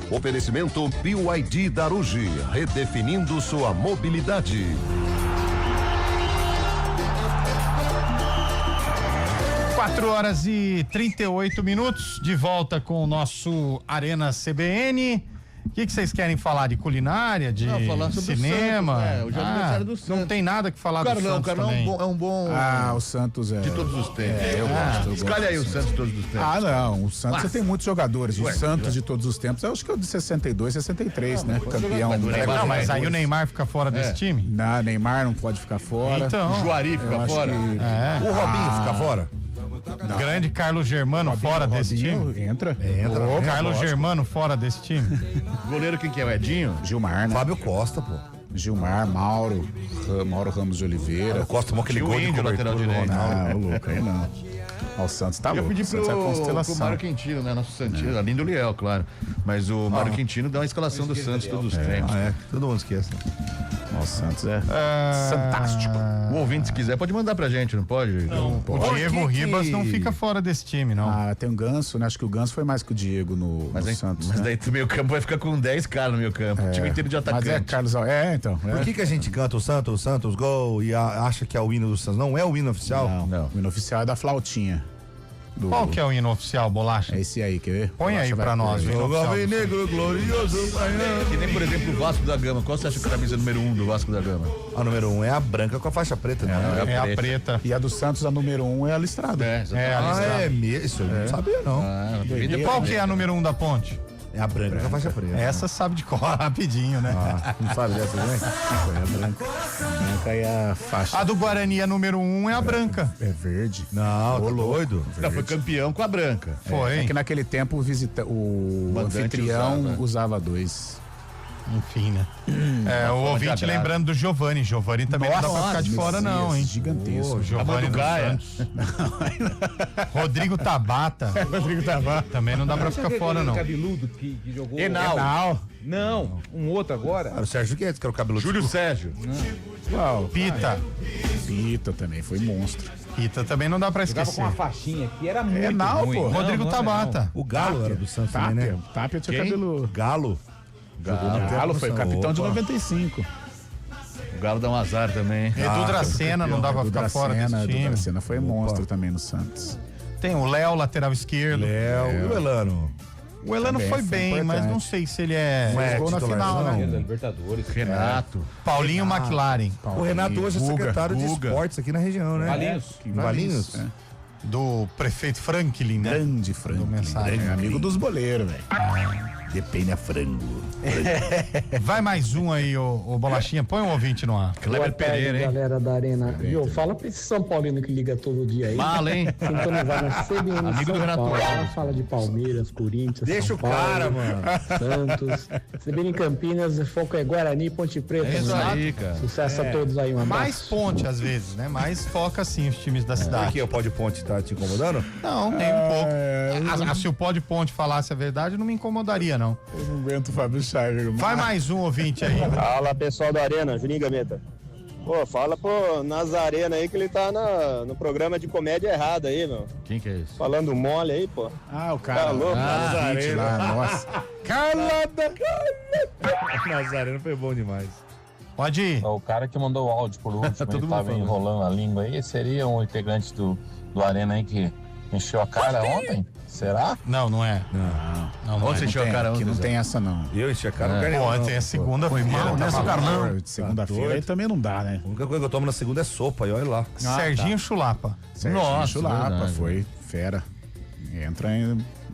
Oferecimento BYD Daruge, redefinindo sua mobilidade. 4h38, de volta com o nosso Arena CBN. O que vocês querem falar? De culinária, de falar sobre cinema? O Santos, né? Hoje é aniversário do Santos. Não tem nada que falar do Santos. O Carlão é um bom. O Santos é. De todos os tempos. Eu gosto. Escolhe aí o Santos de todos os tempos. Não. O Santos você tem muitos jogadores. O Santos de todos os tempos, eu acho que é o de 62, 63, né? Campeão. Não, mas aí o Neymar fica fora desse time? Não, Neymar não pode ficar fora. Então. O Juari fica fora. O Robinho fica fora? Não. Grande Carlos Germano fora desse time. Entra. Carlos Germano fora desse time. Goleiro quem que é? O Edinho? Gilmar, né? Fábio Costa, pô. Gilmar, Mauro Ramos de Oliveira. O Costa tomou aquele gol de lateral direito. Não, louco, aí não. O Santos tá louco. Eu pedi pro Mário Quintino, né? Nosso Santista, além do Liel, claro. Mas o Mário Quintino dá uma escalação do Santos todos os tempos. Todo mundo esquece. O Santos é fantástico. O ouvinte, se quiser, pode mandar pra gente, não pode? Não, o Diego Ribas não fica fora desse time, não. Tem um Ganso, né? Acho que o Ganso foi mais que o Diego no Santos. Mas né? daí o meio campo vai ficar com 10 caras no meio campo. O time inteiro de atacante. Mas Carlos. Então. Por que a gente canta o Santos, gol, e acha que é o hino do Santos? Não é o hino oficial? Não. O hino oficial é da flautinha. Qual que é o hino oficial, Bolacha? É esse aí, quer ver? Põe aí pra nós. Jovem negro glorioso. Que nem, por exemplo, o Vasco da Gama. Qual você acha que é a camisa número 1 do Vasco da Gama? A número 1 é a branca com a faixa preta, né? É a preta. E a do Santos, a número 1 é a listrada. Isso eu não sabia, não. Qual que é a número 1 da Ponte? É a branca com a faixa preta. Essa sabe de cor rapidinho, né? Não sabe dessa, né? É a branca. A branca é a faixa. A do Guarani, a número 1 é a branca. É verde. Não, tá doido. Não, foi campeão com a branca. Foi. É que naquele tempo o anfitrião usava 2. Enfim, né? O ouvinte lembrando do Giovani. Giovani também não dá pra ficar de fora, não, hein? Gigantesco. Giovani do Santos. Rodrigo Tabata. Rodrigo Tabata. Também não dá pra ficar fora, não. Cabeludo que jogou. Enal. Não, um outro agora. O Sérgio Guedes, que era o cabeludo. Júlio Sérgio. Uau. Pita. Pita também, foi monstro. Pita também não dá pra esquecer. Jogava com uma faixinha que era muito Enal, ruim. pô. Rodrigo Tabata. O Galo era do Santos também, né? Tapia tinha cabelo. Galo. Galo foi o capitão de 95. O Galo dá um azar também. Edu Dracena não dá pra ficar fora desse time. Edu Dracena foi monstro também no Santos. Tem o Léo, lateral esquerdo. E o Elano. O Elano foi bem, mas não sei se ele jogou na final, né? Libertadores. Renato. Paulinho McLaren. O Renato hoje é secretário de esportes aqui na região, né? Valinhos. Valinhos? Do prefeito Franklin, né? Grande Franklin. Mensagem. Amigo dos boleiros, velho. Depende frango. Vai mais um aí, ô Bolachinha. Põe um ouvinte no ar. Boa tarde, galera da Arena. Viu? Fala pra esse São Paulino que liga todo dia aí. Fala, hein? Sintonizar na CBN Amigo São do Renato Paulo. Alves. Ela fala de Palmeiras, Corinthians, Deixa São o cara, Paulo, mano. Santos. CBN Campinas, o foco é Guarani e Ponte Preta. É isso né? aí, cara. Sucesso a todos aí, um abraço. Mais ponte, às vezes, né? Mais foca, sim, os times da Por cidade. que o pó de ponte tá te incomodando? Não, nem um pouco. Se o pó de ponte falasse a verdade, não me incomodaria, não. Eu não aguento o Fábio Scheiber. Vai mais um ouvinte aí. Fala, pessoal da Arena, Juninho Gambetta. Pô, fala pro Nazareno aí que ele tá no programa de comédia errado aí, meu. Quem que é esse? Falando mole aí, pô. Ah, o cara. Tá louco, Nazareno. Nossa. Calada! Nazareno foi bom demais. Pode ir. O cara que mandou o áudio por último, Todo ele mundo tava falando. enrolando a língua aí, seria um integrante do Arena aí que encheu a cara ontem? Será? Não, não é. Não, Onde você encheu a cara aqui ontem, não Zé? tem essa, não. Eu enchi a cara, É. não Ontem é segunda-feira. Não, nessa Carlão. segunda-feira aí também não dá, né? A única coisa que eu tomo na segunda é sopa, e olha lá. Serginho Chulapa. Nossa, Chulapa, verdade. foi fera.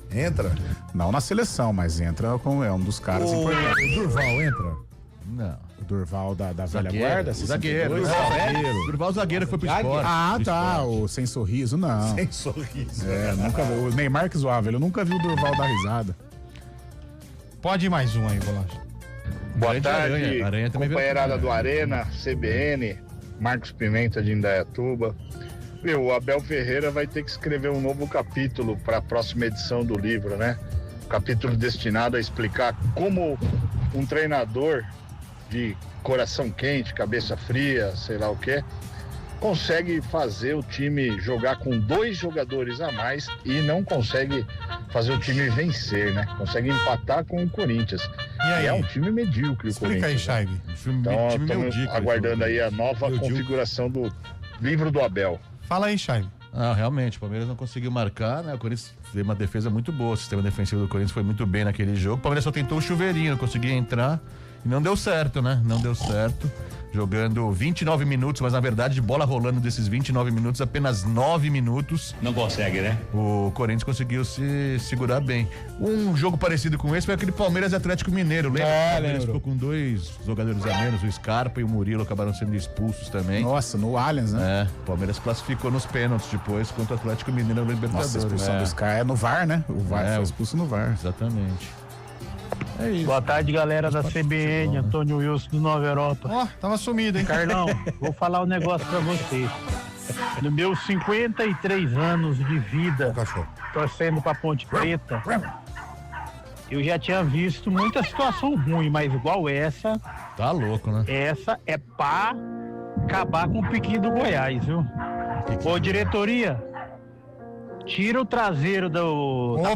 Entra? Não na seleção, mas entra como é um dos caras importantes. O Durval entra? Não. O Durval da velha Zagueiro, guarda, o zagueiro. 62. Durval zagueiro que foi pro esporte. Ah, Do tá, esporte. o sem sorriso, não. Sem sorriso. Nunca vi. O Neymar que zoava, ele, eu nunca vi o Durval dar risada. Pode ir mais um aí, Bolacha. Boa Grande tarde, Aranha. Aranha também companheirada veio. do Arena, CBN, Marcos Pimenta de Indaiatuba. Meu, o Abel Ferreira vai ter que escrever um novo capítulo para a próxima edição do livro, né? Capítulo destinado a explicar como um treinador de coração quente, cabeça fria, sei lá o quê, consegue fazer o time jogar com 2 jogadores a mais e não consegue fazer o time vencer, né? Consegue empatar com o Corinthians. E aí? É um time medíocre o Explica aí, Corinthians. Chaibe. Então, time estamos medíocre, aguardando aí a nova Medíocre. configuração do livro do Abel. Fala aí, Chaibe. Ah, realmente, o Palmeiras não conseguiu marcar, né? O Corinthians teve uma defesa muito boa, o sistema defensivo do Corinthians foi muito bem naquele jogo. O Palmeiras só tentou o chuveirinho, não conseguia entrar e não deu certo, né? Não deu certo. Jogando 29 minutos, mas na verdade, de bola rolando desses 29 minutos, apenas 9 minutos. Não consegue, né? O Corinthians conseguiu se segurar bem. Um jogo parecido com esse foi aquele Palmeiras e Atlético Mineiro. Lembra? O Palmeiras ficou com 2 jogadores a menos, o Scarpa e o Murilo acabaram sendo expulsos também. Nossa, no Allianz, né? É, o Palmeiras classificou nos pênaltis depois contra o Atlético Mineiro no Libertadores. Nossa, a expulsão dos caras é no VAR, né? O VAR foi expulso no VAR. Exatamente. É isso. Boa tarde, galera da CBN, Antônio Wilson do Nova Europa. Ó, tava sumido, hein? Carlão, vou falar um negócio pra você. Nos meus 53 anos de vida, torcendo pra Ponte Preta, eu já tinha visto muita situação ruim, mas igual essa. Tá louco, né? Essa é pra acabar com o piquinho do Goiás, viu? Ô, diretoria, tira o traseiro da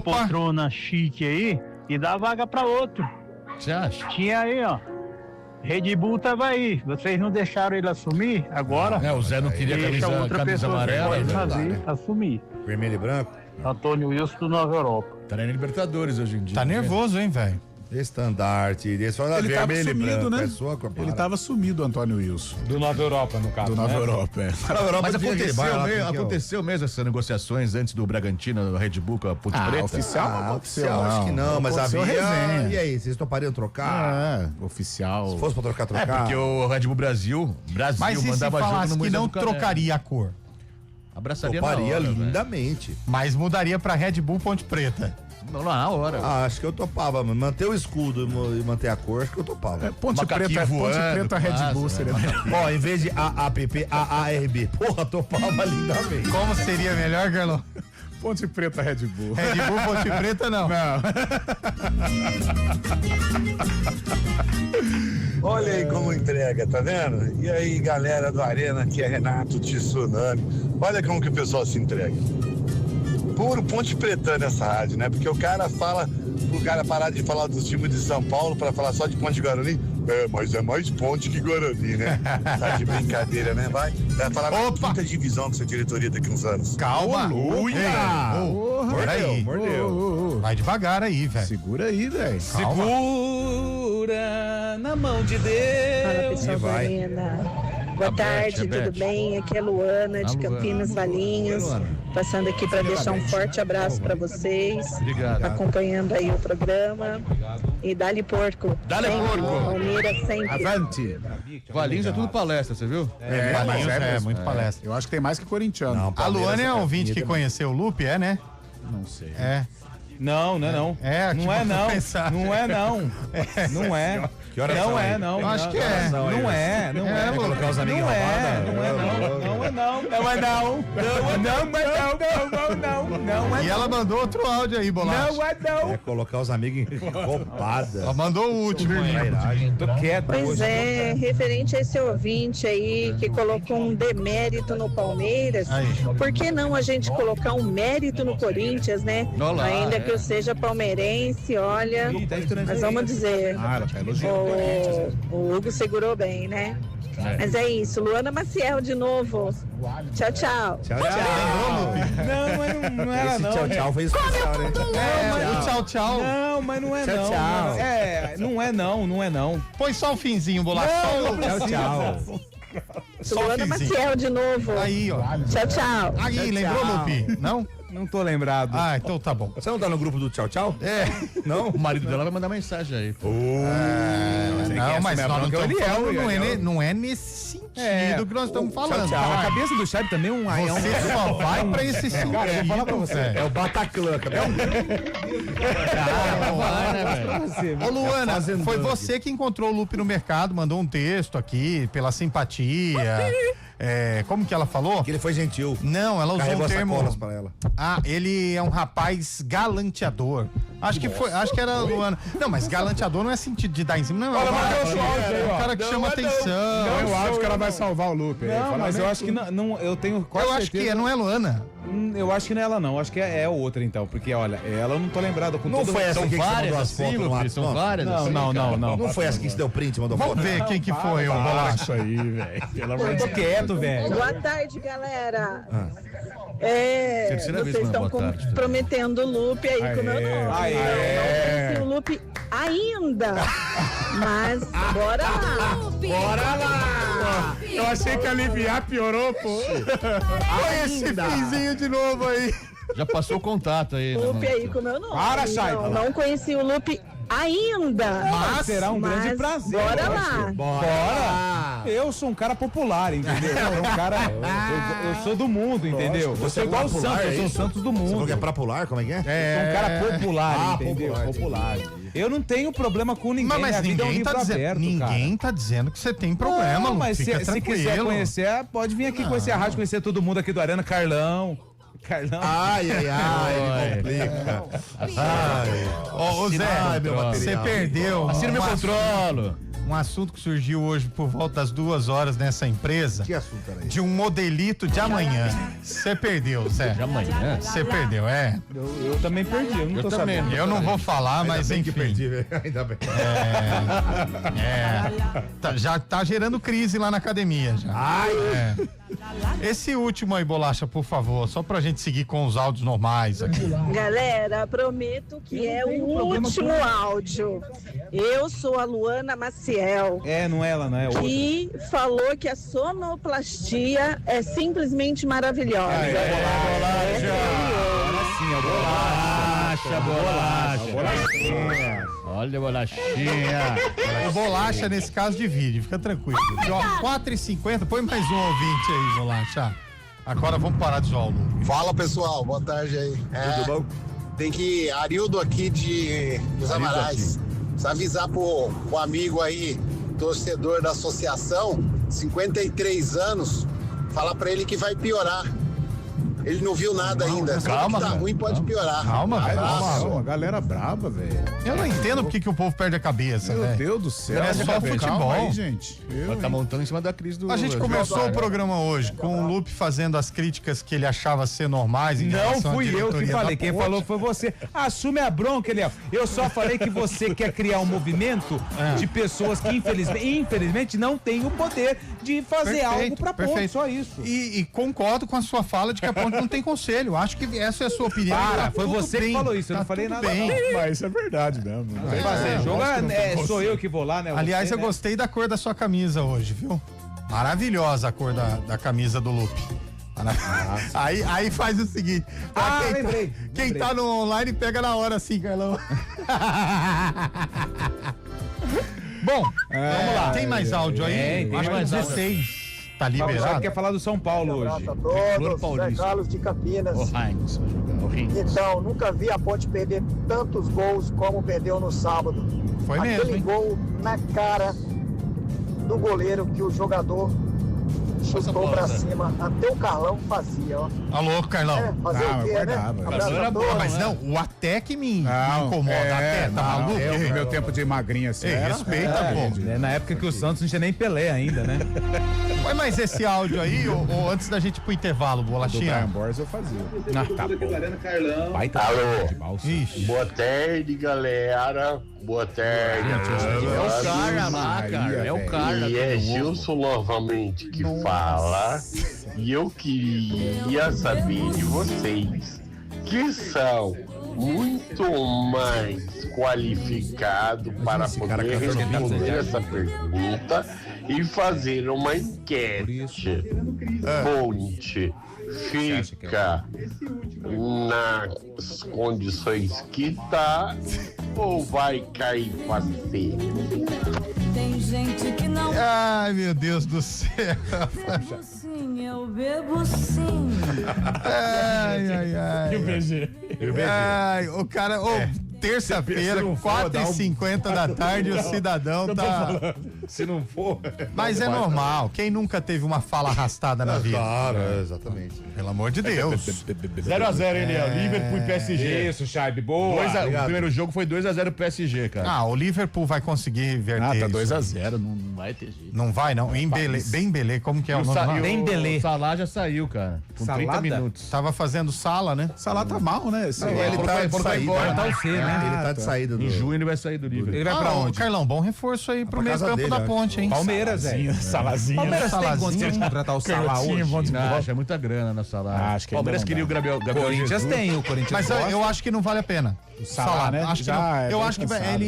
poltrona chique aí e dá vaga pra outro. Você acha? Tinha aí, ó. Red Bull tava aí. Vocês não deixaram ele assumir agora? É, o Zé não queria Deixa camisa outra pessoa amarela. que pode né? fazer, assumir. Vermelho e branco? Antônio Wilson do Nova Europa. Tá na Libertadores hoje em dia. Tá nervoso, hein, velho? Estandarte, Ele tava vermelho e sumido, branco. né? É sua, Ele tava sumido, Antônio Wilson. Do Nova Europa, no caso. Do Nova né? Europa, é. Mas aconteceu, aconteceu mesmo essas negociações antes do Bragantino, do Red Bull com a Ponte Preta? Oficial não aconteceu, oficial, acho que não, mas Aconteceu havia. resenha. E aí, vocês topariam trocar? É, oficial. Se fosse pra trocar. É, porque o Red Bull Brasil Mas e se mandava jogo falasse no que Moisés não do Canela. trocaria a cor? Abraçaria Toparia na hora, lindamente. Mas mudaria pra Red Bull Ponte Preta. Não, na hora. Ah, acho que eu topava, mano. Manter o escudo e manter a cor, acho que eu topava. Ponte Preta Red Bull seria melhor. Ó, em vez de AAPP, AARB. Porra, topava lindamente. Como seria melhor, Garlão? Ponte Preta Red Bull. Red Bull Ponte Preta, não. Olha aí como entrega, tá vendo? E aí, galera do Arena, aqui é Renato Tsunami. Olha como que o pessoal se entrega. Puro Ponte Pretano essa rádio, né? Porque o cara fala, o cara parar de falar dos times de São Paulo pra falar só de Ponte Guarani. É, mas é mais Ponte que Guarani, né? Tá de brincadeira, né? Vai falar na quinta divisão com essa diretoria daqui uns anos. Calma. Peraí. Mordeu. Vai devagar aí, velho. Segura aí, velho. Segura na mão de Deus. Fala, pessoal da vai. Arena. Boa tarde, Beth, tudo bem? Aqui é Luana, de Campinas, Valinhos. Passando aqui para deixar um forte abraço para vocês. Obrigado. Acompanhando aí o programa. E dá-lhe porco. Dá-lhe porco. Palmeiras sempre. Avante. Valinhos é tudo palestra, você viu? Valinhos é muito palestra. Eu acho que tem mais que corintiano. A Luana é um ouvinte que conheceu o Lupe, né? Não sei. É. Não, não é não. É, não é não. Não é não. Não é. Que horas não são é aí? não. Eu acho que é. Não é, não é. Vai colocar os amigos Não é, roubados? não é não. Não é não. Não é não. Não é E ela mandou outro áudio aí, Bolacha. não. É não. É colocar os amigos em roubada. Ela mandou o último aí. Tô quieto Pois hoje. é, referente a esse ouvinte aí que colocou um demérito no Palmeiras, por que não a gente colocar um mérito no Corinthians, né? Olá, Ainda é. que eu seja palmeirense, olha, mas vamos dizer, Ah, ela tá elogiando. o Hugo segurou bem, né? Mas é isso, Luana Maciel de novo. Tchau, tchau. Tchau, tchau. Não era Esse não. tchau, tchau foi especial, né? O tchau, tchau. Não, mas não é Tchau, não. tchau. É, não é não, não é não. Põe só o finzinho, Bolacha. Tchau, tchau. Só o Luana finzinho. Maciel de novo. Aí, ó. Tchau, tchau. Aí, Tchau, lembrou, tchau. Lupe? Não? Não tô lembrado. Ah, então tá bom. Você não tá no grupo do tchau, tchau? É. Não? O marido dela vai mandar mensagem aí. Não, mas nós não estamos falando, Ariel. não é nesse sentido que nós estamos falando. A cabeça do Chave também é um Você só vai pra esse sentido. Cara, eu vou falar pra você. É o Bataclan, cara. Ô Luana, foi você que encontrou o Lupe no mercado, mandou um texto aqui, pela simpatia. Como que ela falou? Que ele foi gentil. Não, ela usou Carregou um as termo. sacolas pra ela. Ah, ele é um rapaz galanteador. Acho que era Luana. Não, mas galanteador não é sentido de dar em cima, não. É um cara que chama atenção. Eu acho que ela vai salvar o Lupe. Não, mas eu acho que não, eu tenho quase Eu acho certeza. que não é Luana. Eu acho que não é ela não, acho que é outra então, porque olha, ela eu não tô lembrada com Não todo foi essa São aqui que você várias mandou as assim, fotos no Lupe? WhatsApp? São várias assim, Não. Não foi essa que você deu print, mandou foto? Vamos ver quem que foi, ô Bolacha. Isso aí, velho. Pelo amor Eu de tô Deus. quieto, velho. Boa tarde, galera. Terceira vez Vocês que manda estão boa tarde. prometendo o Lupe aí com o meu nome. Eu não conheci o Lupe ainda. Mas bora lá. Bora lá! Eu achei que aliviar piorou, pô. Olha esse finzinho de novo aí. Já passou o contato aí. né, Lupe mano? aí com o meu nome. Para, Chay. Não conheci o Lupe ainda. Mas será um grande prazer. Bora lá. Bora! Eu sou um cara popular, entendeu? Eu sou um cara. Eu sou do mundo, entendeu? Você Eu sou é igual o popular, Santos, eu é sou o isso? Santos do Você falou mundo. que é pra pular? Como é que é? Eu sou um cara popular, entendeu? popular. Eu não tenho problema com ninguém. Mas minha vida é um ninguém, livro tá dizendo, aberto, ninguém tá dizendo que você tem problema, não, Lupe. mas Fica se tranquilo. quiser conhecer, pode vir aqui conhecer a rádio, conhecer todo mundo aqui do Arena, Carlão. Ai, ele complica. Ô, Zé, Ai, meu você material. perdeu. Assina meu controlo. Um assunto que surgiu hoje por volta das 2 horas nessa empresa. Que assunto era esse? De um modelito de amanhã. Você perdeu, Zé. De amanhã? Você perdeu, é. Eu também perdi, eu não tô também. sabendo. Eu não vou falar, mas Ainda bem enfim. que perdi, velho. Ainda bem. Já tá gerando crise lá na academia já. Ai! Esse último aí, Bolacha, por favor, só pra gente seguir com os áudios normais aqui. Galera, prometo que é o último áudio. Eu sou a Luana Maciel, Não é ela, não é outra. que falou que a sonoplastia é simplesmente maravilhosa. Agora sim, é Bolachinha. Olha a bolachinha. O Bolacha, nesse caso, divide, fica tranquilo. 4h50, põe mais um ouvinte aí, Bolacha. Agora vamos parar de zoar o Lupe. Fala pessoal, boa tarde aí. Tudo bom? Tem que Arildo aqui dos Amarais. Precisa avisar pro amigo aí, torcedor da associação, 53 anos, falar pra ele que vai piorar. Ele não viu nada ainda. calma, Se tá cara. ruim, pode piorar. Calma, velho. Abraço. A galera braba, velho. Eu não entendo por que o povo perde a cabeça, Meu velho. Deus do céu. É só Calma futebol. aí, gente. Tá montando em cima da crise do. A gente começou o programa hoje com o Lupe fazendo as críticas que ele achava ser normais. Em Não relação à fui eu que diretoria falei, da quem Ponte. falou foi você. Assume a bronca, Eliel. Eu só falei que você quer criar um movimento de pessoas que infelizmente não têm o poder de fazer algo pra Ponte, só isso. E concordo com a sua fala de que a Ponte não tem conselho. Acho que essa é a sua opinião. Para, Tá foi tudo você bem, que falou isso, eu tá não falei tudo nada bem. não. Mas isso é verdade mesmo. Não tem Fazer jogo lógico que não tem sou conselho. eu que vou lá, né? Aliás, Você, eu né? gostei da cor da sua camisa hoje, viu? Maravilhosa a cor da camisa do Lupe. Aí faz o seguinte. Quem tá no online pega na hora assim, Carlão. Bom, vamos lá. Tem mais áudio aí? Tem Acho que mais 16. Tá Fábio liberado? quer falar do São Paulo hoje. Zé Carlos de Campinas. Então, nunca vi a Ponte perder tantos gols como perdeu no sábado. Foi Aquele mesmo, hein? gol na cara do goleiro que o jogador chutou pra cima. Até o Carlão fazia, ó. Alô, Carlão. Fazer o quê, né? Abraço a todos. Mas não, o até que me incomoda. Até, tá maluco? O meu tempo de magrinha assim. Respeita, pô. Na época que o Santos não tinha nem Pelé ainda, né? Mas esse áudio aí, ou antes da gente ir pro intervalo, Do Bolachinha? Brian Borges eu fazia. Tá bom. Alô. Boa tarde, galera. Boa tarde. É o cara lá, cara. É o cara. E é Gilson novamente que fala. E eu queria saber de vocês que são muito mais qualificados para poder responder essa pergunta e fazer uma enquete. Ponte fica nas condições que tá ou vai cair passeio? Tem gente que não. Ai, meu Deus do céu. Sim, eu bebo sim. Ai. E o BG? Ai, o cara, terça-feira, 4h50 da tarde, o cidadão tá. Se não for. Mas é normal. Quem nunca teve uma fala arrastada na vida? Claro, exatamente. Pelo amor de Deus. 0x0, hein, Léo? Liverpool e PSG. Isso, Chaibe, boa. O primeiro jogo foi 2x0 pro PSG, cara. O Liverpool vai conseguir verter. Tá isso. 2x0, não vai ter jeito. Não vai, não. Bem Belê, como que é o nome lá? O Salah já saiu, cara. Com 30 minutos. Tava fazendo sala, né? Salah tá mal, né? Ele tá de saída. Tá o C, né? Ele tá de saída do. Em junho ele vai sair do Liverpool. Ele vai pra onde? Carlão, bom reforço aí pro pra meio casa campo dele, da né? Ponte, hein? Palmeiras, velho. Salazinho. Palmeiras tem Salazinho. condição de contratar o Salah hoje? Não, acho é muita grana na Salah. Acho que Palmeiras ainda não queria o Gabriel Corinthians Jesus. tem, o Corinthians Mas gosta. eu acho que não vale a pena. O Salah, né? Acho que Já não. é Eu bem acho que cansado.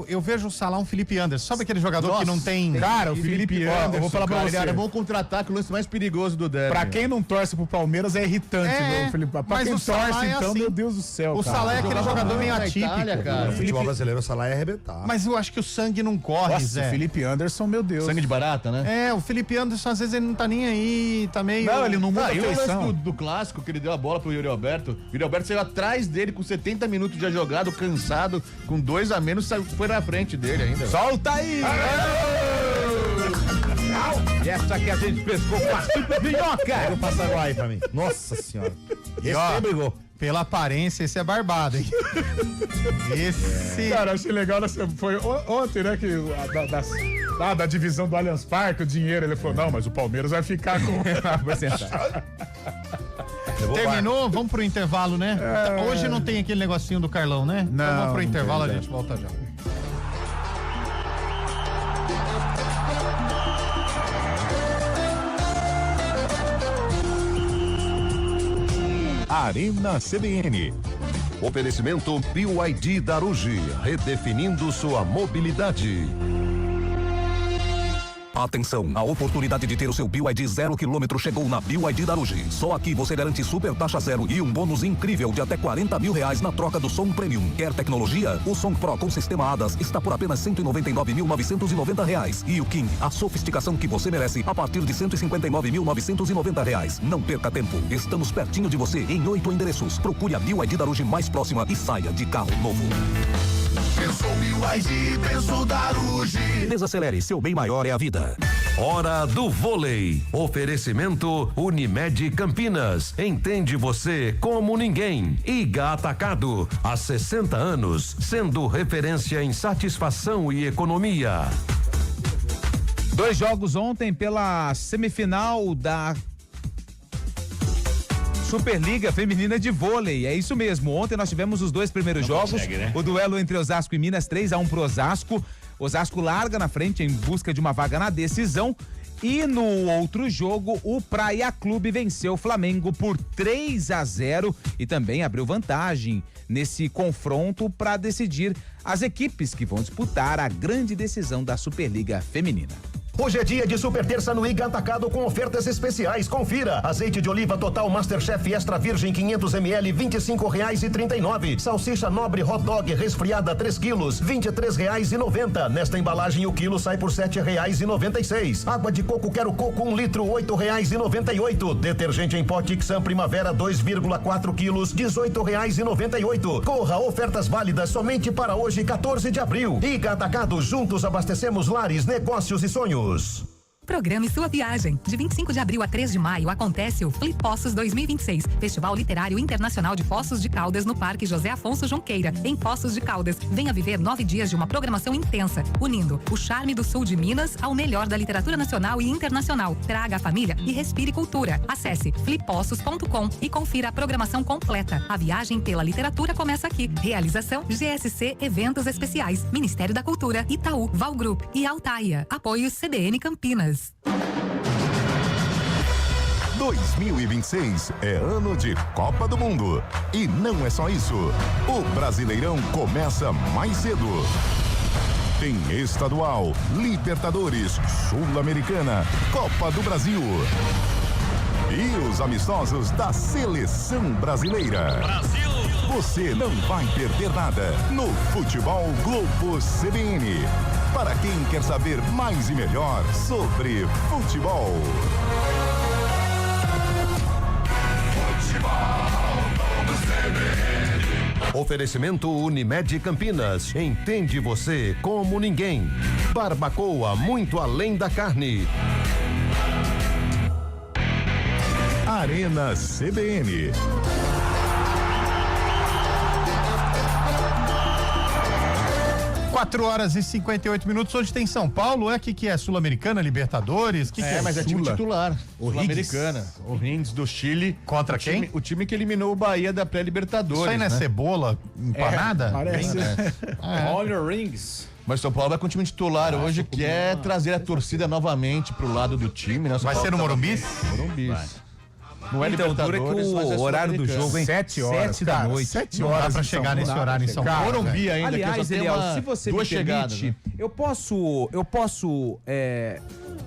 eu vejo o Salah um Felipe Anderson. Sabe aquele jogador que não tem. Cara, o Felipe Anderson, Eu vou falar pra cara, você, é bom contra-ataque, o lance mais perigoso do derby. Pra quem não torce pro Palmeiras é irritante, viu, Felipe? Pra mas quem o Salah torce, é então, assim. meu Deus do céu, O cara. Salah é aquele jogador meio na atípico. Itália, cara. O futebol brasileiro, o Salah é arrebentar. Mas eu acho que o sangue não corre, Nossa, Zé. o Felipe Anderson, meu Deus. Sangue de barata, né? O Felipe Anderson, às vezes, ele não tá nem aí, tá meio. Não, ele não muda a E o lance feição. do clássico, que ele deu a bola pro Yuri Alberto. O Yuri Alberto saiu atrás dele com 70 minutos de jogado, cansado, com 2 a menos, foi na frente dele ainda. Solta aí! E essa que a gente pescou com a Super Minhoca! Pega o Passaguá aí pra mim. Nossa senhora. E Esse ó, aí brigou. pela aparência, esse é barbado, hein? Esse. Cara, achei legal, foi ontem, né, que da divisão do Allianz Parque, o dinheiro, ele falou, não, mas o Palmeiras vai ficar com... Terminou? Vamos pro intervalo, né? Hoje não tem aquele negocinho do Carlão, né? Então vamos pro intervalo, a gente volta já. Arena CBN. Oferecimento BYD Darugi, redefinindo sua mobilidade. Atenção, a oportunidade de ter o seu BYD 0 km chegou na BYD Darugi. Só aqui você garante super taxa zero e um bônus incrível de até 40 mil reais na troca do som premium. Quer tecnologia? O som Pro com sistema ADAS está por apenas 199.990 reais. E o King, a sofisticação que você merece, a partir de 159.990 reais. Não perca tempo, estamos pertinho de você em 8 endereços. Procure a BYD Darugi mais próxima e saia de carro novo. Pensou BYD, pensou Darugi. Desacelere, seu bem maior é a vida. Hora do vôlei. Oferecimento Unimed Campinas. Entende você como ninguém. Iga Atacado. Há 60 anos, sendo referência em satisfação e economia. 2 jogos ontem pela semifinal da Superliga Feminina de Vôlei, é isso mesmo. Ontem nós tivemos os 2 primeiros jogos. Consegue, né? O duelo entre Osasco e Minas, 3-1 pro Osasco. Osasco larga na frente em busca de uma vaga na decisão. E no outro jogo, o Praia Clube venceu o Flamengo por 3-0 e também abriu vantagem nesse confronto para decidir as equipes que vão disputar a grande decisão da Superliga Feminina. Hoje é dia de super terça no Iga Atacado com ofertas especiais. Confira. Azeite de oliva total Masterchef Extra Virgem 500 ml, R$25,39. Salsicha nobre hot dog resfriada 3 quilos, R$23,90. Nesta embalagem o quilo sai por R$7,96. Água de coco Quero Coco 1 litro, R$8,98. Detergente em pó Tixan Primavera 2,4 quilos, R$18,98. Corra, ofertas válidas somente para hoje, 14 de abril. Iga Atacado, juntos abastecemos lares, negócios e sonhos. Programe sua viagem. De 25 de abril a 3 de maio acontece o Flip Poços 2026, Festival Literário Internacional de Poços de Caldas no Parque José Afonso Junqueira, em Poços de Caldas. Venha viver 9 dias de uma programação intensa, unindo o charme do sul de Minas ao melhor da literatura nacional e internacional. Traga a família e respire cultura. Acesse flippoços.com e confira a programação completa. A viagem pela literatura começa aqui. Realização GSC Eventos Especiais, Ministério da Cultura, Itaú, Val Group e Altaia. Apoio CDN Campinas. 2026 é ano de Copa do Mundo. E não é só isso. O Brasileirão começa mais cedo. Tem estadual, Libertadores, Sul-Americana, Copa do Brasil. E os amistosos da Seleção Brasileira. Brasil! Você não vai perder nada no Futebol Globo CBN. Para quem quer saber mais e melhor sobre futebol. Oferecimento Unimed Campinas. Entende você como ninguém. Barbacoa, muito além da carne. Arena CBN. 4h58. Hoje tem São Paulo, que é Sul-Americana, Libertadores? Que é? Mas é time titular. O Sul-Americana. O Rins do Chile. Contra quem? O time que eliminou o Bahia da pré-Libertadores. Isso aí não é cebola empanada? Parece. Olha o Rings. Mas São Paulo vai com o time titular hoje, que é trazer a torcida novamente pro lado do time, né? Vai ser no Morumbi? Morumbi. Não é Então, dura Libertadores, que mas é o horário do jogo, hein? 7 horas, 7 da noite. 7 Não horas dá pra em chegar São nesse Paulo. horário em São Paulo. Morumbi ainda, Aliás, que só tem Eliel, se você me duas chegadas, permite, né? eu posso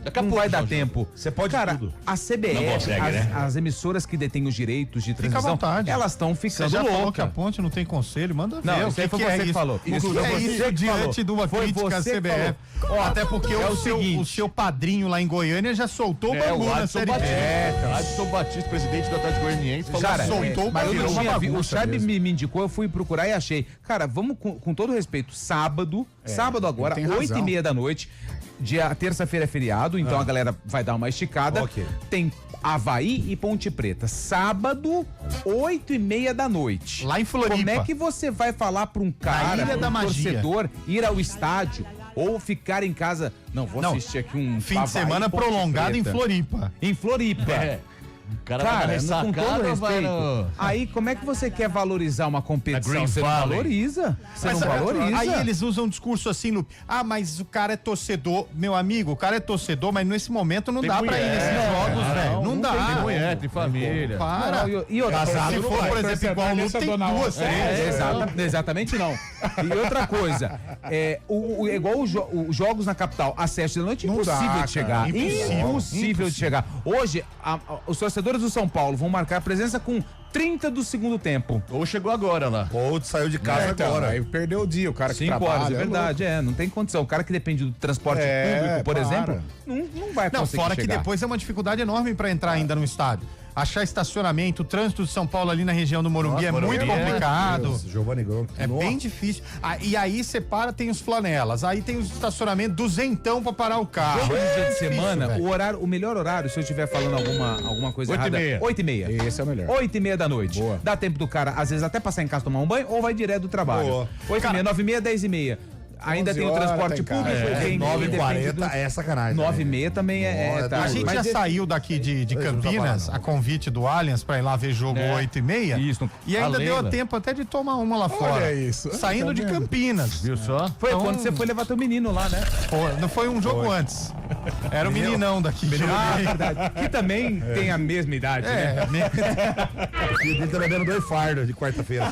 Daqui a não pouco, vai dar Jorge. tempo. Você pode Cara, tudo. a CBF, Não consegue, né? as emissoras que detêm os direitos de Fica à transmissão, vontade. elas estão Você ficando já falou que a loucas. ponte não tem conselho, manda ver. Não, o isso aí foi que você é que isso? falou. O que Isso é foi você isso que diante falou. de uma Foi crítica à você que CBF? falou. Ó, Até porque é o o seguinte. seu padrinho lá em Goiânia já soltou o O bagulho na Adson Série B. Batista. Adson Batista, presidente do Atlético Goianiense, falou Cara, que soltou, mas eu virou não uma tinha visto. O bagunça Charme mesmo. me indicou, eu fui procurar e achei. Cara, vamos com todo respeito, sábado agora, ele tem razão. 8h30 da noite, terça-feira é feriado, então a galera vai dar uma esticada. Ok. Tem Avaí e Ponte Preta. Sábado, 8h30 da noite. Lá em Floripa. Como é que você vai falar pra um cara, Ilha pra da um Magia. torcedor, ir ao estádio ou ficar em casa? Não, vou assistir aqui um Fim de Avaí semana e Ponte prolongado em Preta. Floripa. Em Floripa. É. O cara, vai Cara, na com ressacada todo ou vai respeito, no... aí como é que você quer valorizar uma competição? Green Você não Valley. valoriza? Você Mas, não valoriza? Aí eles usam um discurso assim, mas o cara é torcedor. Meu amigo, o cara é torcedor, mas nesse momento não Tem dá pra ir mulher. nesses jogos, velho. Não dá. Tem mulher, tem família. Para. Não, e outra Casado, coisa, se for, por exemplo, igual o Lu, tem duas, três. Exatamente não. E outra coisa, igual os jogos na capital, às 7 da noite, Não impossível dá, de chegar. cara. Impossível de chegar. Hoje, os torcedores do São Paulo vão marcar presença com 30 do segundo tempo. Ou chegou agora lá. Ou saiu de casa agora. Aí perdeu o dia, o cara que 5 trabalha. horas, é verdade, não tem condição. O cara que depende do transporte público, por para. exemplo, não vai Não, conseguir fora chegar. que depois é uma dificuldade enorme pra entrar ainda no estádio. Achar estacionamento, o trânsito de São Paulo ali na região do Morumbi é muito complicado. Giovanni Gronk. É bem difícil. E aí você para, tem os flanelas, aí tem os estacionamentos, duzentão pra parar o carro. Jogo de dia de difícil, semana, velho. o melhor horário, se eu estiver falando alguma coisa 8h30. errada, 8h30. Esse é o melhor. 8h30 da noite. Boa. Dá tempo do cara, às vezes, até passar em casa tomar um banho ou vai direto do trabalho. Boa. 8h30, 9h30, 10h30. Ainda 11 tem o transporte horas tá em público. casa. Quem 9h40 é sacanagem. 9h30 também é Nossa, tarde. A gente Mas já saiu daqui de Campinas, a convite do Allianz, pra ir lá ver jogo 8h30. Isso. E ainda A deu Leila. tempo até de tomar uma lá fora. isso. Saindo Tá de vendo? Campinas. Viu só? Foi Então- quando você foi levar teu menino lá, né? Não foi um jogo antes. Era o meninão daqui. Verdade. Que também tem a mesma idade, né? O filho dele tá bebendo 2 fardos de quarta-feira.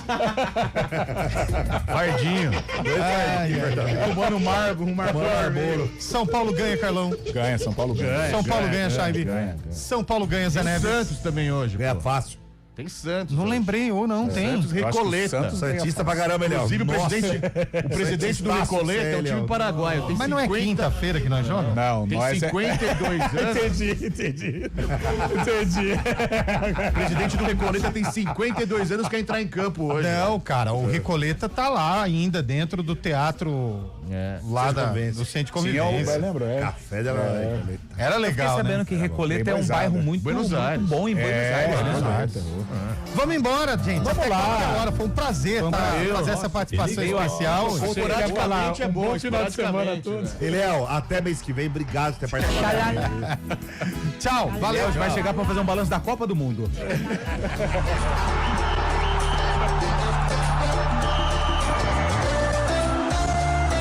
Fardinho. Dois fardinhos. vida. Tomando um Marlboro. São Paulo ganha, Carlão. Ganha, São Paulo ganha. São Paulo ganha, Chaibe. São Paulo ganha, Zé Neves. Santos também hoje. Ganha fácil. Tem Santos. Não lembrei, ou não, tem. Santos Recoleta. Santista pra caramba, ele. Inclusive, o presidente do Recoleta é o time paraguaio. Tem Mas não é quinta-feira que nós jogamos? Não, tem nós 52 anos. Entendi. O presidente do Recoleta tem 52 anos, quer entrar em campo hoje. Não, cara, o Recoleta tá lá ainda dentro do teatro lá do centro de convivência. Eu lembro, Café dela Recoleta. Era legal, Fiquei sabendo né? que Recoleta é um bairro muito bom em Buenos Aires. Vamos embora, gente. Vamos lá. Agora foi um prazer fazer essa participação especial. Esporadicamente é bom, final de semana todo. Eliel, até mês que vem, obrigado por ter participado. Tchau, valeu. Vai chegar pra fazer um balanço da Copa do Mundo.